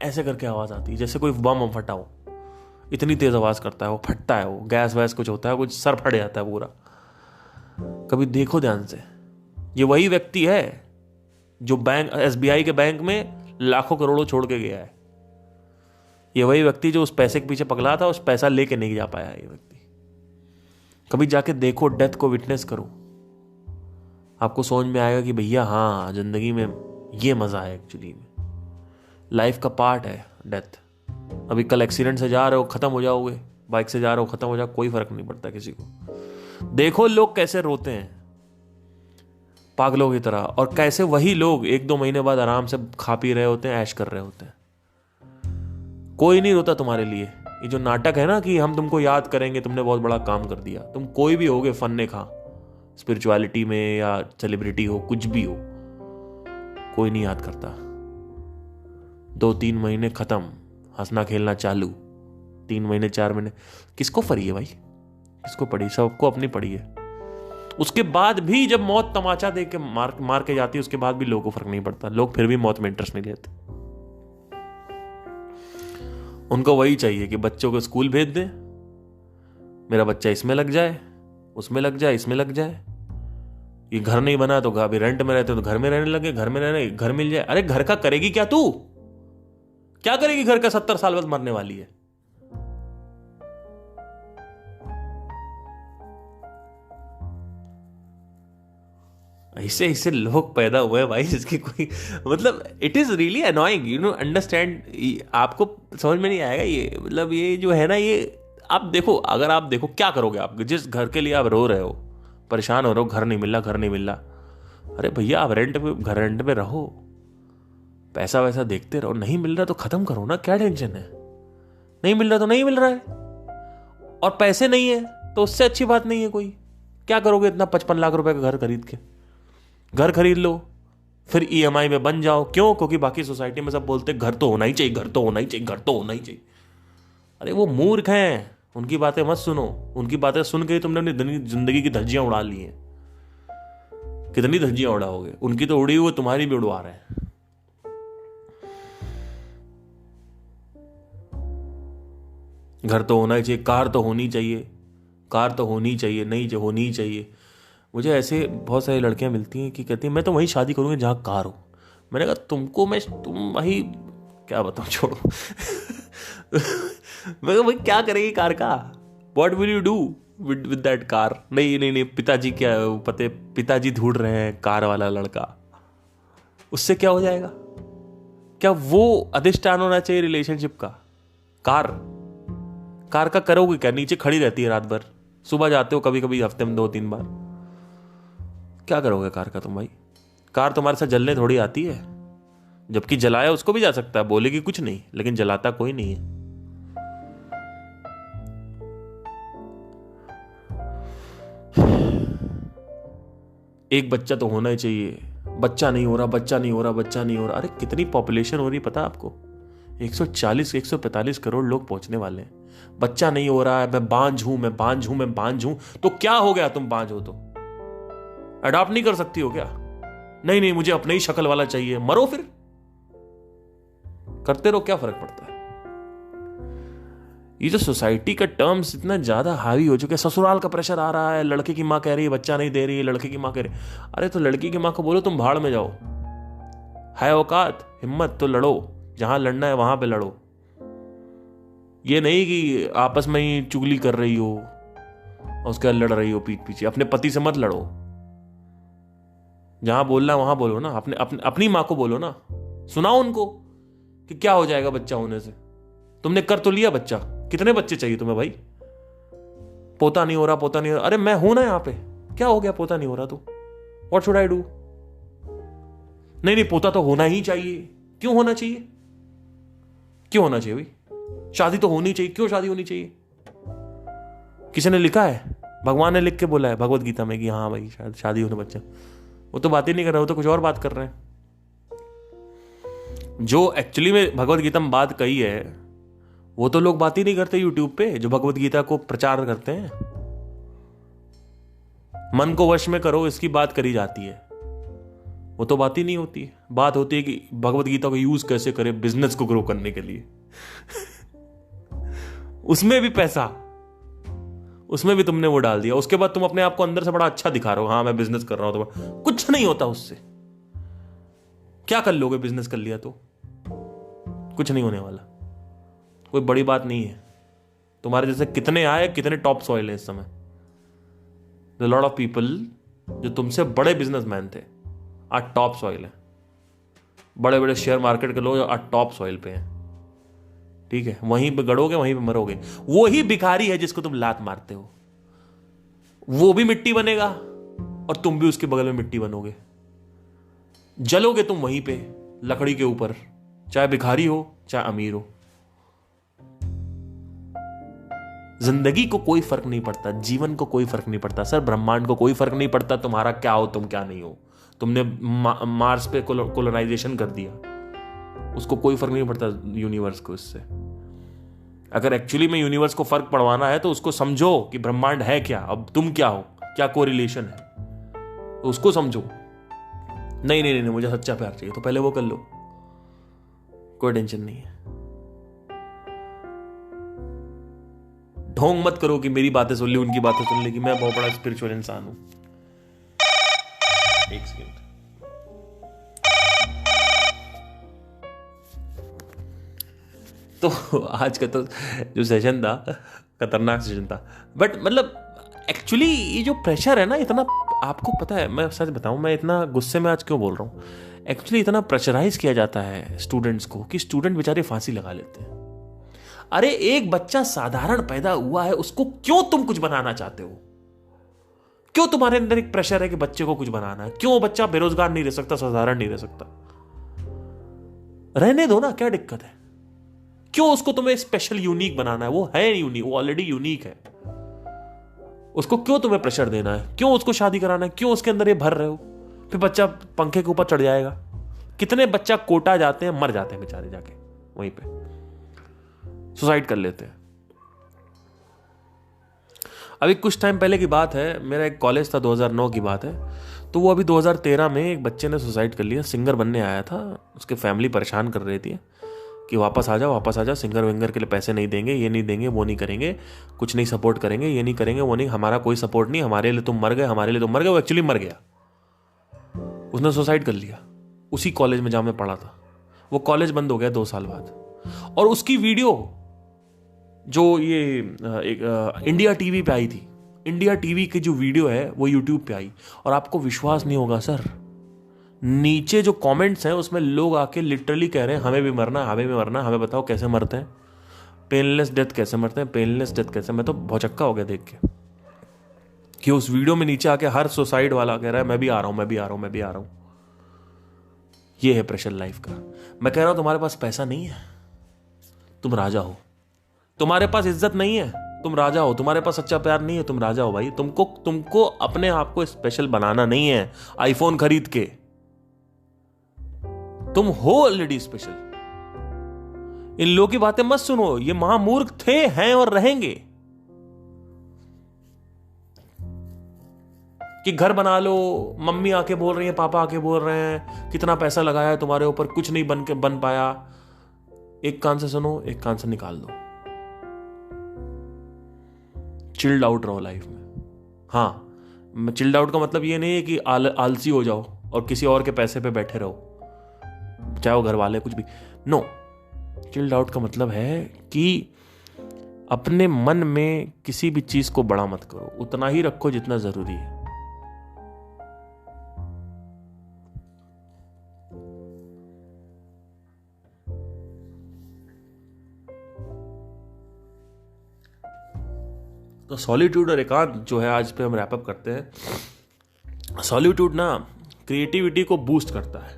ऐसे करके आवाज आती है जैसे कोई बम फटा हो। इतनी तेज आवाज करता है वो, फटता है वो, गैस वैस कुछ होता है, कुछ सर फट जाता है पूरा। कभी देखो ध्यान से, ये वही व्यक्ति है जो बैंक, SBI के बैंक में लाखों करोड़ों छोड़ के गया है। ये वही व्यक्ति जो उस पैसे के पीछे पगला था, उस पैसा लेके नहीं जा पाया ये व्यक्ति। कभी जाके देखो, डेथ को विटनेस करो, आपको समझ में आएगा कि भैया हाँ, जिंदगी में ये मजा है। एक्चुअली में लाइफ का पार्ट है डेथ। अभी कल एक्सीडेंट से जा रहे हो, खत्म हो जाओगे, बाइक से जा रहे हो, खत्म हो जाओ, कोई फर्क नहीं पड़ता किसी को। देखो लोग कैसे रोते हैं पागलों की तरह, और कैसे वही लोग 1-2 महीने बाद आराम से खा पी रहे होते हैं, ऐश कर रहे होते हैं। कोई नहीं रोता तुम्हारे लिए। ये जो नाटक है ना कि हम तुमको याद करेंगे, तुमने बहुत बड़ा काम कर दिया, तुम कोई भी होगे, फन ने खा, स्पिरिचुअलिटी में या सेलिब्रिटी हो, कुछ भी हो, कोई नहीं याद करता। 2-3 महीने खत्म, हंसना खेलना चालू, 3 महीने 4 महीने, किसको फरी है भाई, किसको पड़ी, सबको अपनी पड़ी है। उसके बाद भी जब मौत तमाचा दे के मार के जाती है, उसके बाद भी लोगों को फर्क नहीं पड़ता, लोग फिर भी मौत में इंटरेस्ट नहीं लेते। उनको वही चाहिए कि बच्चों को स्कूल भेज दे, मेरा बच्चा इसमें लग जाए, उसमें लग जाए, इसमें लग जाए, ये घर नहीं बना तो अभी रेंट में रहते तो घर में रहने लगे, घर में रहने घर मिल जाए। अरे घर का करेगी क्या तू, क्या करेगी घर का, 70 साल बाद मरने वाली है। ऐसे ऐसे लोग पैदा हुए हैं भाई, जिसकी कोई मतलब, it is really annoying, you know, understand. आपको समझ में नहीं आएगा ये, मतलब ये जो है ना, ये आप देखो, अगर आप देखो क्या करोगे आप, जिस घर के लिए आप रो रहे हो, परेशान हो रहे हो, घर नहीं मिल रहा, घर नहीं मिल रहा, अरे भैया आप घर रेंट पे रहो, पैसा वैसा देखते रहो, नहीं मिल रहा तो खत्म करो ना, क्या टेंशन है, नहीं मिल रहा तो नहीं मिल रहा है, और पैसे नहीं है तो उससे अच्छी बात नहीं है कोई। क्या करोगे इतना 55 लाख रुपए का घर खरीद के, घर खरीद लो फिर EMI में बन जाओ। क्यों? क्योंकि बाकी सोसाइटी में सब बोलते घर तो होना ही चाहिए, घर तो होना ही चाहिए, घर तो होना ही चाहिए। अरे वो मूर्ख हैं, उनकी बातें मत सुनो, उनकी बातें सुन के तुमने अपनी जिंदगी की धज्जियां उड़ा ली हैं। कितनी धज्जियां उड़ाओगे, उनकी तो उड़ी हुई, तुम्हारी भी उड़वा रहे हैं। घर तो होना ही चाहिए, कार तो होनी चाहिए, कार तो होनी चाहिए, नहीं जो होनी ही चाहिए। मुझे ऐसे बहुत सारी लड़कियां मिलती हैं कि कहती हैं मैं तो वहीं शादी करूंगी जहां कार हो। मैंने कहा तुम वही क्या बताऊं, छोड़ो। मैं कहा भाई क्या करेगी कार का, what will you do with that car. नहीं, पिताजी ढूंढ रहे हैं कार वाला लड़का, उससे क्या हो जाएगा? क्या वो अधिष्ठान होना चाहिए रिलेशनशिप का? कार का करोगे क्या? नीचे खड़ी रहती है रात भर, सुबह जाते हो कभी कभी हफ्ते में 2-3 बार, क्या करोगे कार का तुम भाई? कार तुम्हारे साथ जलने थोड़ी आती है, जबकि जलाया उसको भी जा सकता है, बोलेगी कुछ नहीं, लेकिन जलाता कोई नहीं है। एक बच्चा तो होना ही चाहिए, बच्चा नहीं हो रहा। अरे कितनी पॉपुलेशन हो रही पता है आपको? 140-145 करोड़ लोग पहुंचने वाले हैं। बच्चा नहीं हो रहा है, मैं बांझ हूं। तो क्या हो गया, तुम बांझ हो तो अडॉप्ट नहीं कर सकती हो क्या? नहीं, मुझे अपने ही शक्ल वाला चाहिए, मरो फिर, करते रहो, क्या फर्क पड़ता है? ये जो सोसाइटी का टर्म्स इतना ज्यादा हावी हो चुके हैं, ससुराल का प्रेशर आ रहा है, लड़के की मां कह रही है बच्चा नहीं दे रही है, लड़के की मां कह रही है, अरे तो लड़की की मां को बोलो तुम भाड़ में जाओ, है औकात, हिम्मत तो लड़ो, जहां लड़ना है वहां पे लड़ो। ये नहीं कि आपस में ही चुगली कर रही हो और उसके बाद लड़ रही हो पीठ पीछे। अपने पति से मत लड़ो, जहां बोलना वहां बोलो ना, अपनी मां को बोलो ना, सुनाओ उनको कि क्या हो जाएगा बच्चा होने से। तुमने कर तो लिया बच्चा, कितने बच्चे चाहिए तुम्हें भाई? पोता नहीं हो रहा, अरे मैं हूं ना यहाँ पे, क्या हो गया पोता नहीं हो रहा तो व्हाट शुड आई डू? नहीं, पोता तो होना ही चाहिए। क्यों होना चाहिए भाई? शादी तो होनी चाहिए, क्यों शादी होनी चाहिए? किसी ने लिखा है? भगवान ने लिख के बोला है भगवत गीता में कि हाँ भाई शादी होने बच्चा। वो तो बात ही नहीं कर रहे, वो तो कुछ और बात कर रहे हैं। जो एक्चुअली में भगवत गीता में बात कही है वो तो लोग बात ही नहीं करते यूट्यूब पे जो भगवत गीता को प्रचार करते हैं। मन को वश में करो, इसकी बात करी जाती है, वो तो बात ही नहीं होती है। बात होती है कि भगवत गीता को यूज कैसे करें बिजनेस को ग्रो करने के लिए। उसमें भी पैसा, उसमें भी तुमने वो डाल दिया। उसके बाद तुम अपने आप को अंदर से बड़ा अच्छा दिखा रहे हो, हाँ मैं बिजनेस कर रहा हूं, तो कुछ नहीं होता उससे। क्या कर लोगे बिजनेस कर लिया तो? कुछ नहीं होने वाला, कोई बड़ी बात नहीं है। तुम्हारे जैसे कितने आए, कितने टॉप सॉइल है इस समय। द लॉट ऑफ पीपल जो तुमसे बड़े बिजनेसमैन थे आज टॉप सॉइल है। बड़े बड़े शेयर मार्केट के लोग आज टॉप सॉइल पे हैं। ठीक है, वहीं पे गड़ोगे, वहीं पे मरोगे। वो ही भिखारी है जिसको तुम लात मारते हो, वो भी मिट्टी बनेगा और तुम भी उसके बगल में मिट्टी बनोगे। जलोगे तुम वहीं पे लकड़ी के ऊपर, चाहे भिखारी हो चाहे अमीर हो। जिंदगी को कोई फर्क नहीं पड़ता, जीवन को कोई फर्क नहीं पड़ता सर, ब्रह्मांड को कोई फर्क नहीं पड़ता तुम्हारा क्या हो तुम क्या नहीं हो। तुमने मार्स पे कोलोनाइजेशन कर दिया, उसको कोई फर्क नहीं पड़ता यूनिवर्स को इससे। अगर एक्चुअली में यूनिवर्स को फर्क पड़वाना है तो उसको समझो कि ब्रह्मांड है क्या, अब तुम क्या हो, क्या कोरिलेशन है, तो उसको समझो। नहीं नहीं नहीं, मुझे सच्चा प्यार चाहिए, तो पहले वो कर लो, कोई टेंशन नहीं है। ढोंग मत करो कि मेरी बातें सुन ली, उनकी बातें सुन ली, कि मैं बहुत बड़ा स्पिरिचुअल इंसान हूं। एक सेकंड। तो आज का तो जो सेशन था, खतरनाक सेशन था। बट मतलब एक्चुअली ये जो प्रेशर है ना इतना, आपको पता है, मैं सच बताऊं, मैं इतना गुस्से में आज क्यों बोल रहा हूं। एक्चुअली इतना प्रेशराइज किया जाता है स्टूडेंट्स को कि स्टूडेंट बेचारे फांसी लगा लेते हैं। अरे एक बच्चा साधारण पैदा हुआ है, उसको क्यों तुम कुछ बनाना चाहते हो? क्यों तुम्हारे अंदर एक प्रेशर है कि बच्चे को कुछ बनाना है? क्यों बच्चा बेरोजगार नहीं रह सकता, साधारण नहीं रह सकता? रहने दो ना, क्या दिक्कत है? क्यों उसको तुम्हें स्पेशल यूनिक बनाना है? वो है यूनिक, वो ऑलरेडी यूनिक है। उसको क्यों तुम्हें प्रेशर देना है? क्यों उसको शादी कराना है? क्यों उसके अंदर ये भर रहे हो? फिर बच्चा पंखे के ऊपर चढ़ जाएगा। कितने बच्चा कोटा जाते हैं, मर जाते हैं बेचारे जाके, वहीं पे सुसाइड कर लेते हैं। अभी कुछ टाइम पहले की बात है, मेरा एक कॉलेज था, 2009 की बात है, तो वो अभी 2013 में एक बच्चे ने सुसाइड कर लिया। सिंगर बनने आया था, उसके फैमिली परेशान कर रही थी कि वापस आ जाओ, वापस आ जाओ, सिंगर विंगर के लिए पैसे नहीं देंगे, ये नहीं देंगे, वो नहीं करेंगे, कुछ नहीं सपोर्ट करेंगे, ये नहीं करेंगे, वो नहीं, हमारा कोई सपोर्ट नहीं, हमारे लिए तुम मर गए, हमारे लिए तुम मर गए। वो एक्चुअली मर गया, उसने सुसाइड कर लिया उसी कॉलेज में जहां मैं पढ़ा था। वो कॉलेज बंद हो गया 2 साल बाद, और उसकी वीडियो जो ये इंडिया टीवी पे आई थी, इंडिया टीवी की जो वीडियो है वो यूट्यूब पे आई। और आपको विश्वास नहीं होगा सर, नीचे जो कमेंट्स हैं उसमें लोग आके लिटरली कह रहे हैं हमें भी मरना, हमें भी मरना, हमें बताओ कैसे मरते हैं, पेनलेस डेथ कैसे मरते हैं, पेनलेस डेथ कैसे। मैं तो भौचक्का हो गया देख के कि उस वीडियो में नीचे आके हर सुसाइड वाला कह रहा है मैं भी आ रहा हूं, मैं भी आ रहा हूं, मैं भी आ रहा हूं। ये है प्रेशर लाइफ का। मैं कह रहा हूं तुम्हारे पास पैसा नहीं है, तुम राजा हो। तुम्हारे पास इज्जत नहीं है, तुम राजा हो। तुम्हारे पास सच्चा प्यार नहीं है, तुम राजा हो भाई। तुमको अपने आप को स्पेशल बनाना नहीं है आईफोन खरीद के, तुम हो ऑलरेडी स्पेशल। इन लोगों की बातें मत सुनो, ये महामूर्ख थे, हैं और रहेंगे। कि घर बना लो, मम्मी आके बोल रही है, पापा आके बोल रहे हैं कितना पैसा लगाया है तुम्हारे ऊपर, कुछ नहीं बन पाया। एक कान से सुनो, एक कान से निकाल दो। चिल्ड आउट रहो लाइफ में। हाँ, चिल्ड आउट का मतलब ये नहीं है कि आलसी हो जाओ और किसी और के पैसे पे बैठे रहो, चाहे वो घर वाले कुछ भी। नो, चिल्ड आउट का मतलब है कि अपने मन में किसी भी चीज को बड़ा मत करो, उतना ही रखो जितना जरूरी है। तो सॉलिट्यूड और एकांत जो है, आज पे हम रैप अप करते हैं। सॉलिट्यूड ना क्रिएटिविटी को बूस्ट करता है,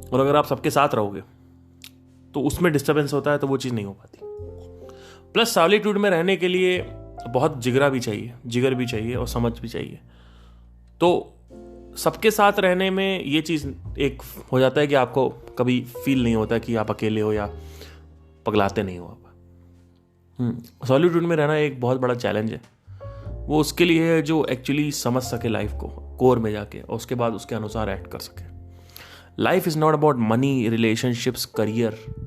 और अगर आप सबके साथ रहोगे तो उसमें डिस्टर्बेंस होता है, तो वो चीज़ नहीं हो पाती। प्लस सॉलिट्यूड में रहने के लिए बहुत जिगर भी चाहिए और समझ भी चाहिए। तो सबके साथ रहने में ये चीज़ एक हो जाता है कि आपको कभी फील नहीं होता कि आप अकेले हो, या पगलाते नहीं हो आप। सॉलिट्यूड में रहना एक बहुत बड़ा चैलेंज है। वो उसके लिए है जो एक्चुअली समझ सके लाइफ को कोर में जाके, और उसके बाद उसके अनुसार एक्ट कर सके। Life is not about money, relationships, career